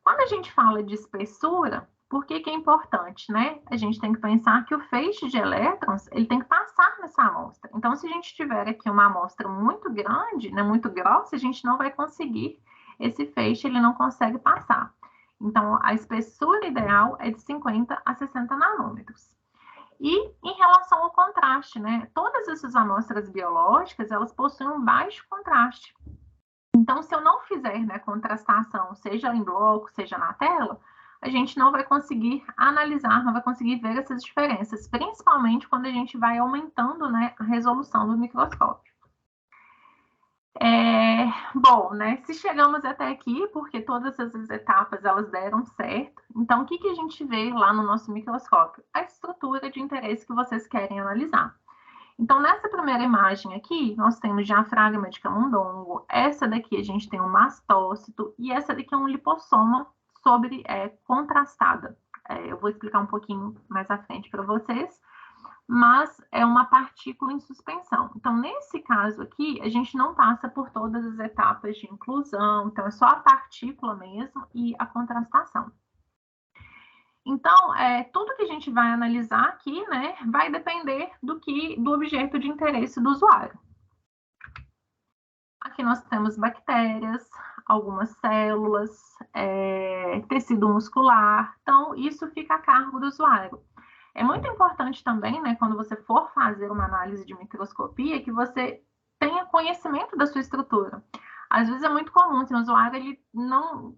Quando a gente fala de espessura, por que é importante, né? A gente tem que pensar que o feixe de elétrons, ele tem que passar nessa amostra. Então, se a gente tiver aqui uma amostra muito grande, né, muito grossa, a gente não vai conseguir, esse feixe ele não consegue passar. Então, a espessura ideal é de 50 a 60 nanômetros. E em relação ao contraste, né? Todas essas amostras biológicas, elas possuem um baixo contraste. Então, se eu não fizer, né, contrastação, seja em bloco, seja na tela, a gente não vai conseguir analisar, não vai conseguir ver essas diferenças, principalmente quando a gente vai aumentando, né, a resolução do microscópio. Bom, né, se chegamos até aqui, porque todas essas etapas elas deram certo, então o que a gente vê lá no nosso microscópio? A estrutura de interesse que vocês querem analisar. Então, nessa primeira imagem aqui, nós temos diafragma de camundongo, essa daqui a gente tem um mastócito, e essa daqui é um lipossoma contrastada. Eu vou explicar um pouquinho mais à frente para vocês, mas é uma partícula em suspensão. Então, nesse caso aqui, a gente não passa por todas as etapas de inclusão, então é só a partícula mesmo e a contrastação. Então, tudo que a gente vai analisar aqui, né, vai depender do objeto de interesse do usuário. Aqui nós temos bactérias, algumas células, tecido muscular, então isso fica a cargo do usuário. É muito importante também, né, quando você for fazer uma análise de microscopia, que você tenha conhecimento da sua estrutura. Às vezes é muito comum, o usuário ele não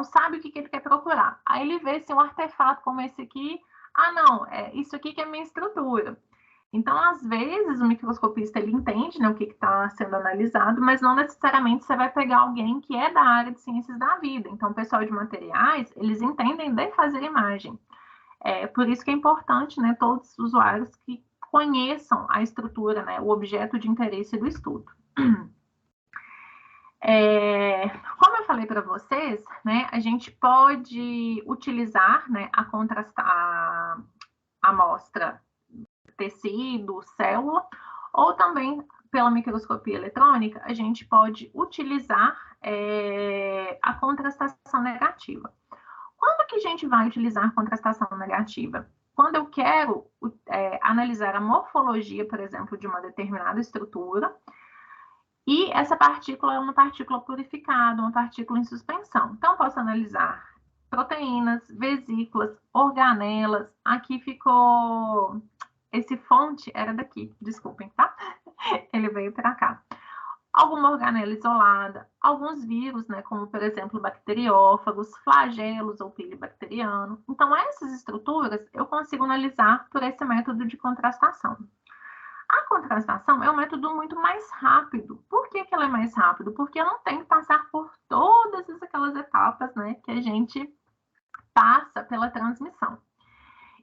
sabe o que ele quer procurar. Aí ele vê um artefato como esse aqui, não, isso aqui que é minha estrutura. Então, às vezes, o microscopista ele entende, né, o que está sendo analisado, mas não necessariamente você vai pegar alguém que é da área de ciências da vida. Então, o pessoal de materiais, eles entendem de fazer imagem. Por isso que é importante, né, todos os usuários que conheçam a estrutura, né, o objeto de interesse do estudo. Como eu falei para vocês, né, a gente pode utilizar, né, a amostra tecido, célula, ou também pela microscopia eletrônica, a gente pode utilizar a contrastação negativa. Quando que a gente vai utilizar contrastação negativa? Quando eu quero analisar a morfologia, por exemplo, de uma determinada estrutura, e essa partícula é uma partícula purificada, uma partícula em suspensão. Então, eu posso analisar proteínas, vesículas, organelas. Aqui ficou... Esse fonte era daqui, desculpem, tá? Ele veio para cá. Alguma organela isolada, alguns vírus, né, como, por exemplo, bacteriófagos, flagelos ou pilibacteriano. Então, essas estruturas eu consigo analisar por esse método de contrastação. A contrastação é um método muito mais rápido. Por que ela é mais rápido? Porque eu não tenho que passar por todas aquelas etapas, né, que a gente passa pela transmissão.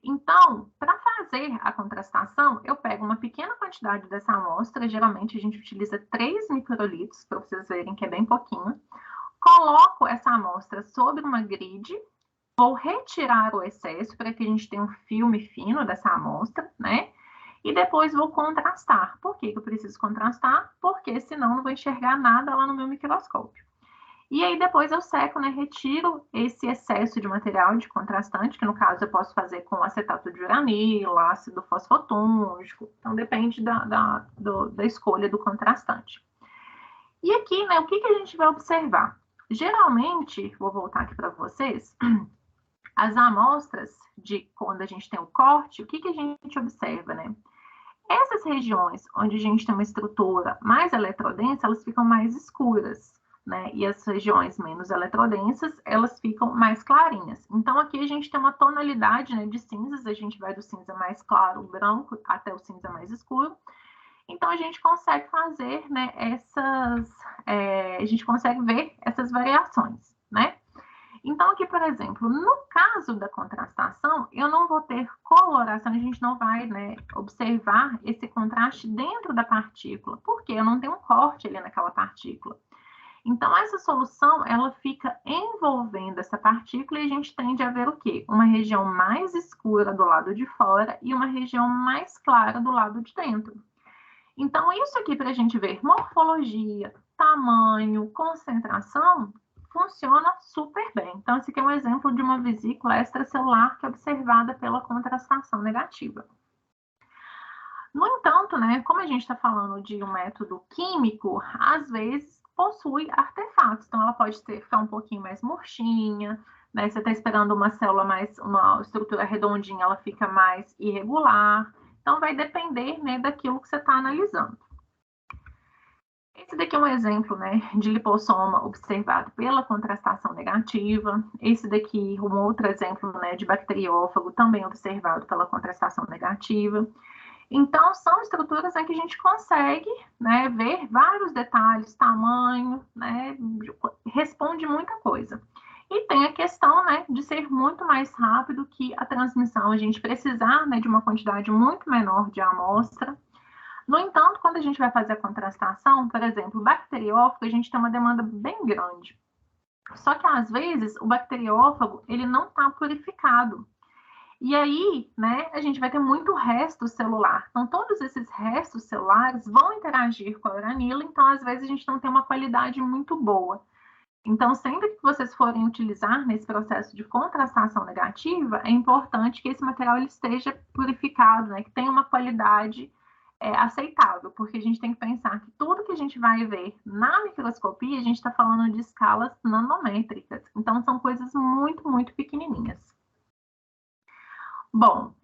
Então, para fazer fazer a contrastação, eu pego uma pequena quantidade dessa amostra, geralmente a gente utiliza 3 microlitros, para vocês verem que é bem pouquinho. Coloco essa amostra sobre uma grid, vou retirar o excesso para que a gente tenha um filme fino dessa amostra, né? E depois vou contrastar. Por que eu preciso contrastar? Porque senão não vou enxergar nada lá no meu microscópio. E aí depois eu seco, né, retiro esse excesso de material de contrastante, que no caso eu posso fazer com acetato de uranilo, ácido fosfotúngico, então depende da escolha do contrastante. E aqui, né, o que a gente vai observar? Geralmente, vou voltar aqui para vocês, as amostras de quando a gente tem o corte, o que a gente observa, né? Essas regiões onde a gente tem uma estrutura mais eletrodensa, elas ficam mais escuras, né? E as regiões menos eletrodensas, elas ficam mais clarinhas. Então, aqui a gente tem uma tonalidade, né, de cinzas, a gente vai do cinza mais claro, branco, até o cinza mais escuro. Então, a gente consegue fazer, né, a gente consegue ver essas variações, né? Então, aqui, por exemplo, no caso da contrastação, eu não vou ter coloração, a gente não vai, né, observar esse contraste dentro da partícula, porque eu não tenho um corte ali naquela partícula. Então, essa solução, ela fica envolvendo essa partícula e a gente tende a ver o quê? Uma região mais escura do lado de fora e uma região mais clara do lado de dentro. Então, isso aqui para a gente ver morfologia, tamanho, concentração, funciona super bem. Então, esse aqui é um exemplo de uma vesícula extracelular que é observada pela contrastação negativa. No entanto, né, como a gente está falando de um método químico, às vezes possui artefatos. Então, ela pode ficar um pouquinho mais murchinha, né? Você está esperando uma célula uma estrutura redondinha, ela fica mais irregular. Então, vai depender, né, daquilo que você está analisando. Esse daqui é um exemplo, né, de lipossoma observado pela contrastação negativa. Esse daqui, um outro exemplo, né, de bacteriófago, também observado pela contrastação negativa. Então, são estruturas, né, que a gente consegue, né, ver vários detalhes, tamanho, né, responde muita coisa. E tem a questão, né, de ser muito mais rápido que a transmissão, a gente precisar, né, de uma quantidade muito menor de amostra. No entanto, quando a gente vai fazer a contrastação, por exemplo, bacteriófago, a gente tem uma demanda bem grande. Só que, às vezes, o bacteriófago, ele não está purificado. E aí, né, a gente vai ter muito resto celular. Então, todos esses restos celulares vão interagir com a uranila, então, às vezes, a gente não tem uma qualidade muito boa. Então, sempre que vocês forem utilizar nesse processo de contrastação negativa, é importante que esse material ele esteja purificado, né, que tenha uma qualidade aceitável, porque a gente tem que pensar que tudo que a gente vai ver na microscopia, a gente está falando de escalas nanométricas. Então, são coisas muito, muito pequenininhas. Bom,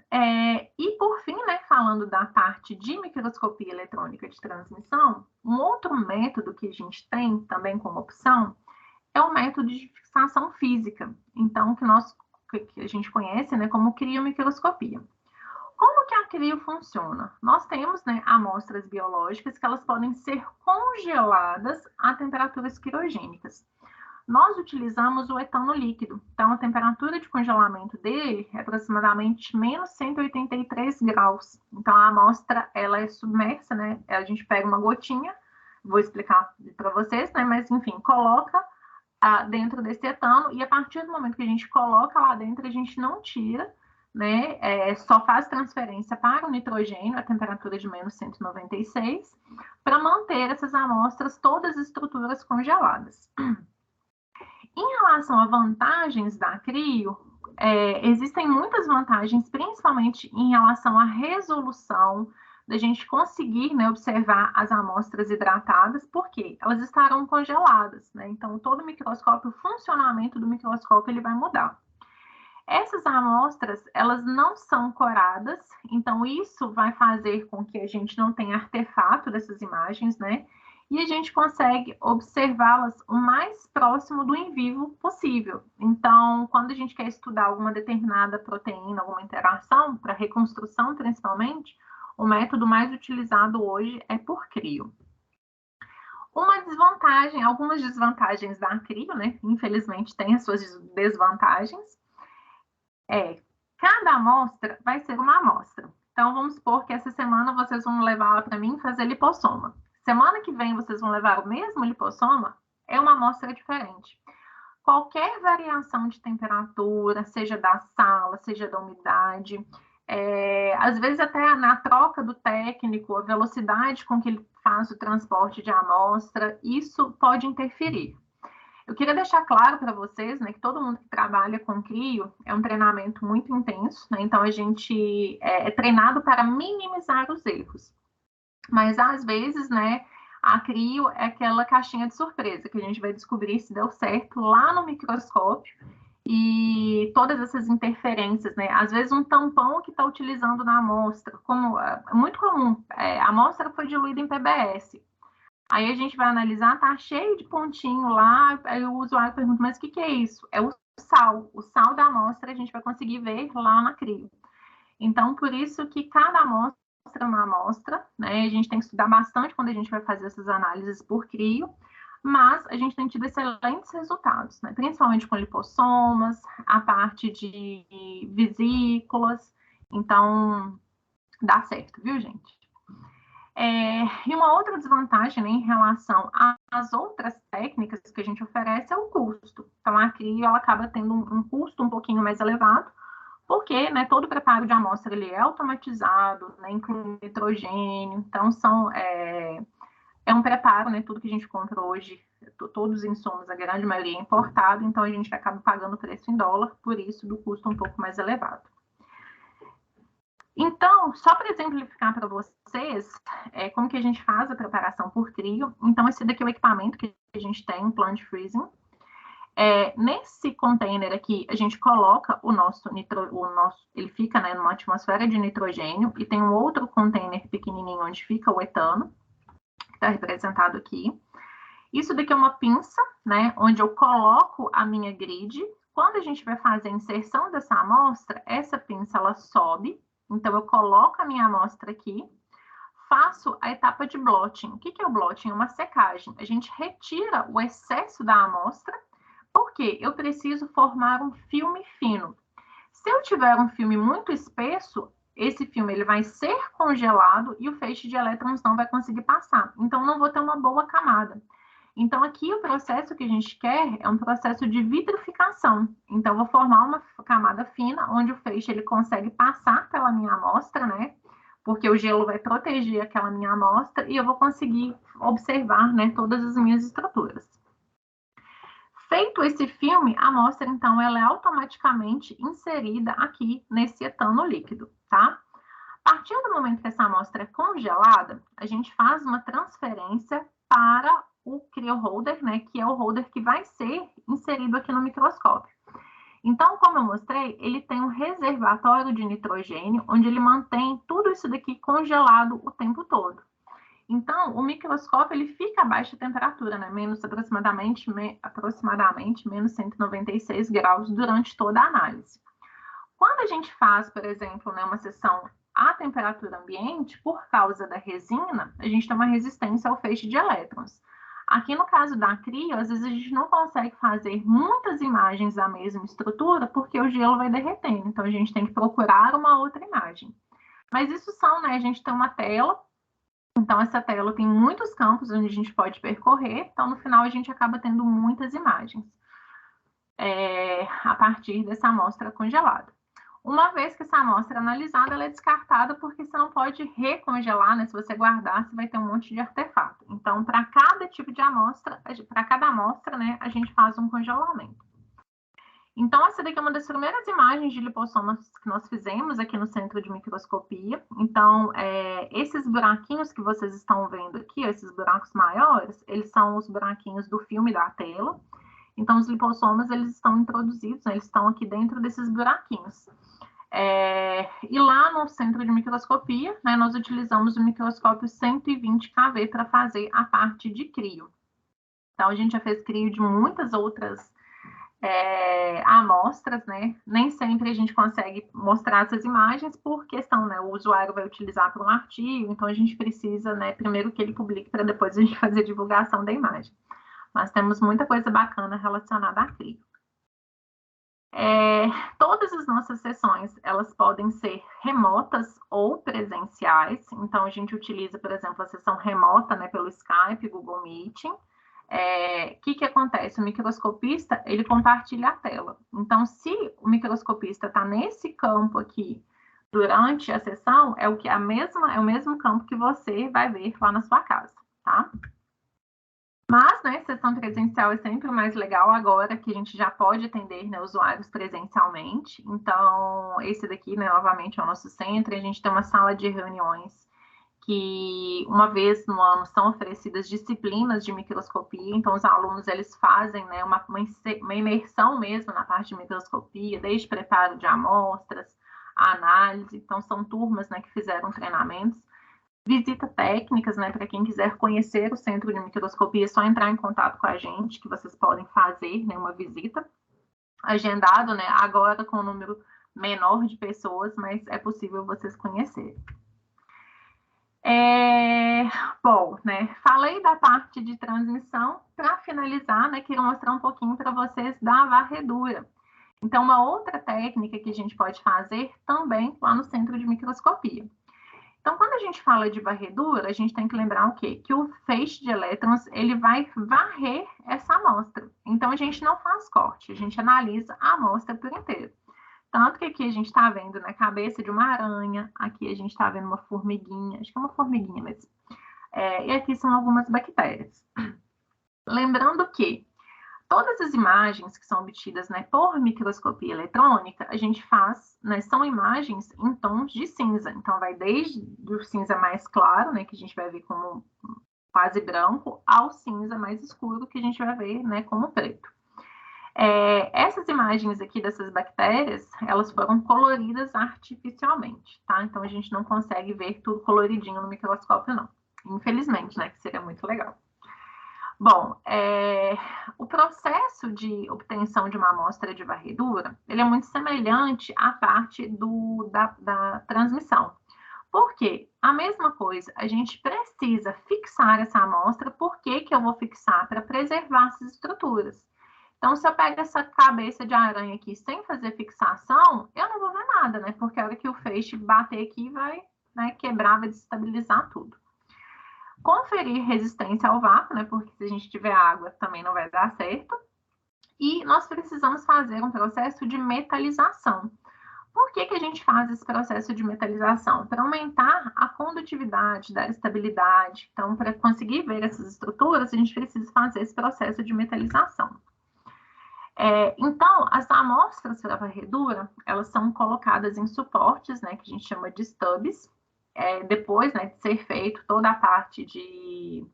e por fim, né, falando da parte de microscopia eletrônica de transmissão, um outro método que a gente tem também como opção é o método de fixação física, então que a gente conhece, né, como criomicroscopia. Como que a crio funciona? Nós temos, né, amostras biológicas que elas podem ser congeladas a temperaturas criogênicas. Nós utilizamos o etano líquido, então a temperatura de congelamento dele é aproximadamente menos 183 graus. Então a amostra ela é submersa, né? A gente pega uma gotinha, vou explicar para vocês, né? Mas enfim, coloca dentro desse etano e a partir do momento que a gente coloca lá dentro, a gente não tira, né? Só faz transferência para o nitrogênio a temperatura de menos 196 para manter essas amostras todas as estruturas congeladas. Em relação a vantagens da crio, existem muitas vantagens, principalmente em relação à resolução, da gente conseguir, né, observar as amostras hidratadas, porque elas estarão congeladas, né? Então, todo o microscópio, o funcionamento do microscópio, ele vai mudar. Essas amostras, elas não são coradas, então isso vai fazer com que a gente não tenha artefato dessas imagens, né? E a gente consegue observá-las o mais próximo do em vivo possível. Então, quando a gente quer estudar alguma determinada proteína, alguma interação, para reconstrução principalmente, o método mais utilizado hoje é por crio. Uma desvantagem, algumas desvantagens da crio, né? Infelizmente tem as suas desvantagens. Cada amostra vai ser uma amostra. Então, vamos supor que essa semana vocês vão levar ela para mim fazer lipossoma. Semana que vem vocês vão levar o mesmo lipossoma, é uma amostra diferente. Qualquer variação de temperatura, seja da sala, seja da umidade, às vezes até na troca do técnico, a velocidade com que ele faz o transporte de amostra, isso pode interferir. Eu queria deixar claro para vocês, né, que todo mundo que trabalha com CRIO é um treinamento muito intenso, né, então a gente é treinado para minimizar os erros. Mas às vezes, né, a CRIO é aquela caixinha de surpresa que a gente vai descobrir se deu certo lá no microscópio e todas essas interferências, né? Às vezes um tampão que está utilizando na amostra, como é muito comum, a amostra foi diluída em PBS. Aí a gente vai analisar, tá cheio de pontinho lá, aí o usuário pergunta, mas o que é isso? É o sal da amostra a gente vai conseguir ver lá na CRIO. Então, por isso que cada amostra é uma amostra, né? A gente tem que estudar bastante quando a gente vai fazer essas análises por CRIO, mas a gente tem tido excelentes resultados, né? Principalmente com lipossomas, a parte de vesículas, então dá certo, viu, gente? E uma outra desvantagem, né, em relação às outras técnicas que a gente oferece é o custo. Então, a CRIO ela acaba tendo um custo um pouquinho mais elevado, porque, né, todo o preparo de amostra ele é automatizado, né, inclui nitrogênio, então é um preparo, né, tudo que a gente compra hoje, todos os insumos, a grande maioria é importado, então a gente acaba pagando o preço em dólar, por isso do custo um pouco mais elevado. Então, só para exemplificar para vocês como que a gente faz a preparação por CRIO, então esse daqui é o equipamento que a gente tem, um plant freezing. Nesse container aqui, a gente coloca o nosso ele fica, né, numa atmosfera de nitrogênio, e tem um outro container pequenininho onde fica o etano, que está representado aqui. Isso daqui é uma pinça, né, onde eu coloco a minha grid. Quando a gente vai fazer a inserção dessa amostra, essa pinça ela sobe, então eu coloco a minha amostra aqui, faço a etapa de blotting. O que é o blotting? É uma secagem. A gente retira o excesso da amostra, porque eu preciso formar um filme fino. Se eu tiver um filme muito espesso, esse filme ele vai ser congelado e o feixe de elétrons não vai conseguir passar. Então, não vou ter uma boa camada. Então, aqui o processo que a gente quer é um processo de vitrificação. Então, eu vou formar uma camada fina, onde o feixe ele consegue passar pela minha amostra, né? Porque o gelo vai proteger aquela minha amostra e eu vou conseguir observar, né, todas as minhas estruturas. Feito esse filme, a amostra, então, ela é automaticamente inserida aqui nesse etano líquido, tá? A partir do momento que essa amostra é congelada, a gente faz uma transferência para o cryoholder, né, que é o holder que vai ser inserido aqui no microscópio. Então, como eu mostrei, ele tem um reservatório de nitrogênio, onde ele mantém tudo isso daqui congelado o tempo todo. Então, o microscópio ele fica a baixa temperatura, né? Aproximadamente menos 196 graus durante toda a análise. Quando a gente faz, por exemplo, né, uma sessão à temperatura ambiente, por causa da resina, a gente tem uma resistência ao feixe de elétrons. Aqui no caso da CRIO, às vezes a gente não consegue fazer muitas imagens da mesma estrutura porque o gelo vai derretendo, então a gente tem que procurar uma outra imagem. Mas isso são, né, a gente tem uma tela. Então, essa tela tem muitos campos onde a gente pode percorrer, então no final a gente acaba tendo muitas imagens a partir dessa amostra congelada. Uma vez que essa amostra é analisada, ela é descartada porque você não pode recongelar, né? Se você guardar, você vai ter um monte de artefato. Então, para cada tipo de amostra, para cada amostra, né, a gente faz um congelamento. Então, essa daqui é uma das primeiras imagens de lipossomas que nós fizemos aqui no centro de microscopia. Então, esses buraquinhos que vocês estão vendo aqui, esses buracos maiores, eles são os buraquinhos do filme da tela. Então, os lipossomas, eles estão introduzidos, né, eles estão aqui dentro desses buraquinhos. E lá no centro de microscopia, né, nós utilizamos o microscópio 120 kV para fazer a parte de CRIO. Então, a gente já fez CRIO de muitas outras amostras, né? Nem sempre a gente consegue mostrar essas imagens por questão, né? O usuário vai utilizar para um artigo, então a gente precisa, né, primeiro que ele publique para depois a gente fazer a divulgação da imagem. Mas temos muita coisa bacana relacionada a CRIO. Todas as nossas sessões, elas podem ser remotas ou presenciais. Então, a gente utiliza, por exemplo, a sessão remota, né, pelo Skype, Google Meeting. Que acontece? O microscopista, ele compartilha a tela. Então, se o microscopista está nesse campo aqui durante a sessão, é o mesmo campo que você vai ver lá na sua casa, tá? Mas, né, sessão presencial é sempre mais legal agora que a gente já pode atender, né, usuários presencialmente. Então, esse daqui, né, novamente é o nosso centro. A gente tem uma sala de reuniões que uma vez no ano são oferecidas disciplinas de microscopia. Então, os alunos, eles fazem, né, uma imersão mesmo na parte de microscopia, desde preparo de amostras, a análise. Então, são turmas, né, que fizeram treinamentos. Visita técnicas, né, para quem quiser conhecer o Centro de Microscopia, é só entrar em contato com a gente, que vocês podem fazer, né, uma visita agendado, né, agora com um número menor de pessoas, mas é possível vocês conhecerem. Bom, né, falei da parte de transmissão. Para finalizar, né, quero mostrar um pouquinho para vocês da varredura. Então, uma outra técnica que a gente pode fazer também lá no Centro de Microscopia. Então, quando a gente fala de varredura, a gente tem que lembrar o quê? Que o feixe de elétrons, ele vai varrer essa amostra. Então, a gente não faz corte, a gente analisa a amostra por inteiro. Tanto que aqui a gente está vendo, né, cabeça de uma aranha, aqui a gente está vendo uma formiguinha, acho que é uma formiguinha mesmo. E aqui são algumas bactérias. Lembrando que todas as imagens que são obtidas, né, por microscopia eletrônica, a gente faz, né, são imagens em tons de cinza. Então, vai desde o cinza mais claro, né, que a gente vai ver como quase branco, ao cinza mais escuro, que a gente vai ver, né, como preto. Essas imagens aqui dessas bactérias, elas foram coloridas artificialmente, tá? Então, a gente não consegue ver tudo coloridinho no microscópio, não. Infelizmente, né, que seria muito legal. Bom, o processo de obtenção de uma amostra de varredura, ele é muito semelhante à parte da transmissão. Por quê? A mesma coisa, a gente precisa fixar essa amostra. Por que eu vou fixar? Para preservar essas estruturas. Então, se eu pego essa cabeça de aranha aqui sem fazer fixação, eu não vou ver nada, né? Porque a hora que o feixe bater aqui, vai, né, quebrar, vai desestabilizar tudo. Conferir resistência ao vácuo, né? Porque se a gente tiver água, também não vai dar certo. E nós precisamos fazer um processo de metalização. Por que a gente faz esse processo de metalização? Para aumentar a condutividade, dar estabilidade. Então, para conseguir ver essas estruturas, a gente precisa fazer esse processo de metalização. Então, as amostras para varredura, elas são colocadas em suportes, né, que a gente chama de stubs. Depois, né, de ser feito toda a parte de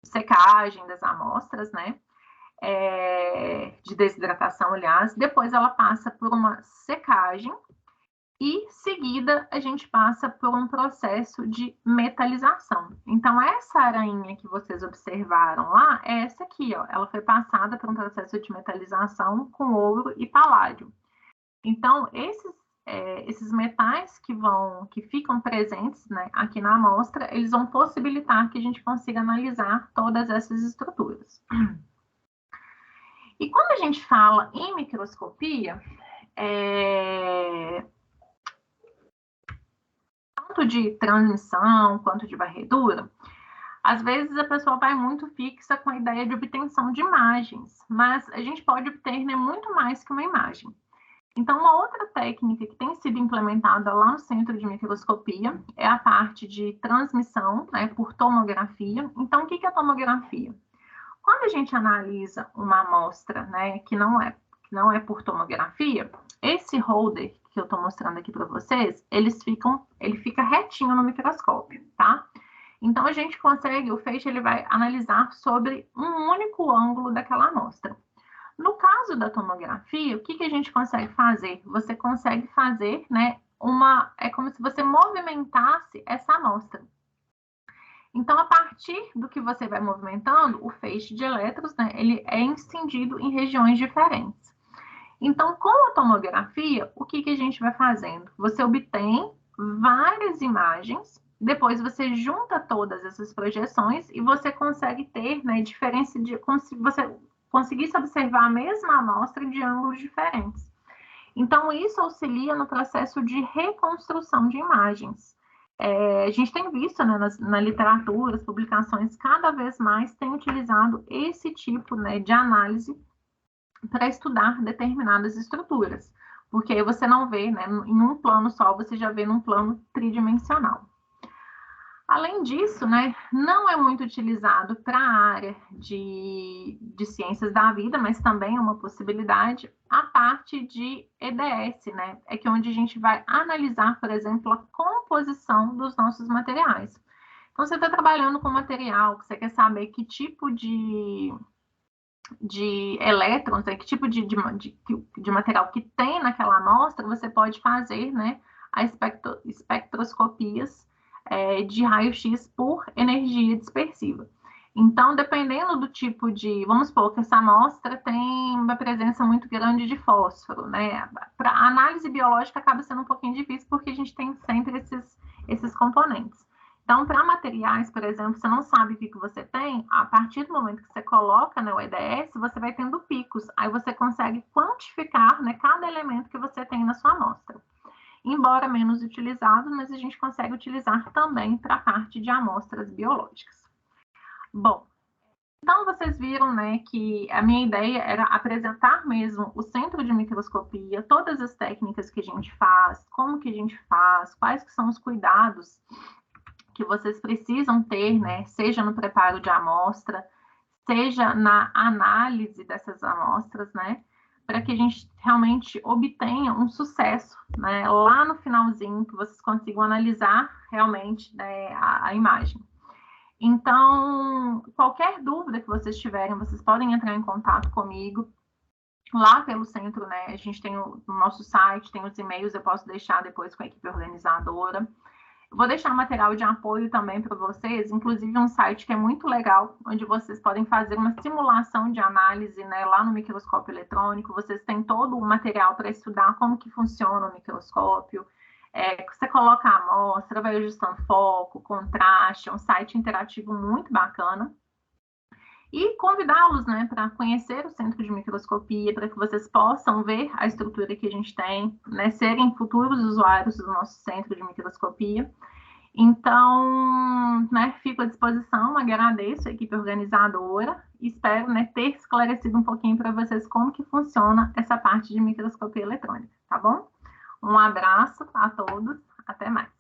secagem das amostras, né, de desidratação, aliás, depois ela passa por uma secagem e, seguida, a gente passa por um processo de metalização. Então, essa aranha que vocês observaram lá, é essa aqui, ó. Ela foi passada por um processo de metalização com ouro e paládio. Então, esses metais que ficam presentes, né, aqui na amostra, eles vão possibilitar que a gente consiga analisar todas essas estruturas. E quando a gente fala em microscopia, tanto de transmissão quanto de varredura, às vezes a pessoa vai muito fixa com a ideia de obtenção de imagens, mas a gente pode obter, né, muito mais que uma imagem. Então, uma outra técnica que tem sido implementada lá no Centro de Microscopia é a parte de transmissão, né, por tomografia. Então, o que é a tomografia? Quando a gente analisa uma amostra, né, que não é por tomografia, esse holder que eu estou mostrando aqui para vocês, ele fica retinho no microscópio, tá? Então, a gente consegue, o feixe ele vai analisar sobre um único ângulo daquela amostra. No caso da tomografia, o que a gente consegue fazer? Você consegue fazer, né, é como se você movimentasse essa amostra. Então, a partir do que você vai movimentando, o feixe de elétrons, né, ele é incendido em regiões diferentes. Então, com a tomografia, o que a gente vai fazendo? Você obtém várias imagens, depois você junta todas essas projeções e você consegue ter, né, diferença de como se você conseguisse observar a mesma amostra de ângulos diferentes. Então, isso auxilia no processo de reconstrução de imagens. A gente tem visto, né, na literatura, as publicações cada vez mais têm utilizado esse tipo, né, de análise para estudar determinadas estruturas, porque aí você não vê, né, em um plano só, você já vê num plano tridimensional. Além disso, né, não é muito utilizado para a área de ciências da vida, mas também é uma possibilidade, a parte de EDS, né, é que é onde a gente vai analisar, por exemplo, a composição dos nossos materiais. Então, você está trabalhando com material, que você quer saber que tipo de elétrons, né, que tipo de material que tem naquela amostra, você pode fazer, né, a espectroscopias de raio-x por energia dispersiva. Então, dependendo do tipo de, vamos supor que essa amostra tem uma presença muito grande de fósforo, né? Para análise biológica acaba sendo um pouquinho difícil porque a gente tem sempre esses componentes. Então, para materiais, por exemplo, você não sabe o que você tem, a partir do momento que você coloca, né, o EDS, você vai tendo picos. Aí você consegue quantificar, né, cada elemento que você tem na sua amostra. Embora menos utilizado, mas a gente consegue utilizar também para a parte de amostras biológicas. Bom, então vocês viram, né, que a minha ideia era apresentar mesmo o centro de microscopia, todas as técnicas que a gente faz, como que a gente faz, quais que são os cuidados que vocês precisam ter, né, seja no preparo de amostra, seja na análise dessas amostras, né, para que a gente realmente obtenha um sucesso, né, lá no finalzinho, que vocês consigam analisar realmente, né, a imagem. Então, qualquer dúvida que vocês tiverem, vocês podem entrar em contato comigo lá pelo centro, né? A gente tem o nosso site, tem os e-mails, eu posso deixar depois com a equipe organizadora. Vou deixar material de apoio também para vocês, inclusive um site que é muito legal, onde vocês podem fazer uma simulação de análise, né, lá no microscópio eletrônico. Vocês têm todo o material para estudar como que funciona o microscópio. Você coloca a amostra, vai ajustando foco, contraste, é um site interativo muito bacana. E convidá-los, né, para conhecer o Centro de Microscopia, para que vocês possam ver a estrutura que a gente tem, né, serem futuros usuários do nosso Centro de Microscopia. Então, né, fico à disposição, agradeço a equipe organizadora e espero, né, ter esclarecido um pouquinho para vocês como que funciona essa parte de microscopia eletrônica, tá bom? Um abraço a todos, até mais.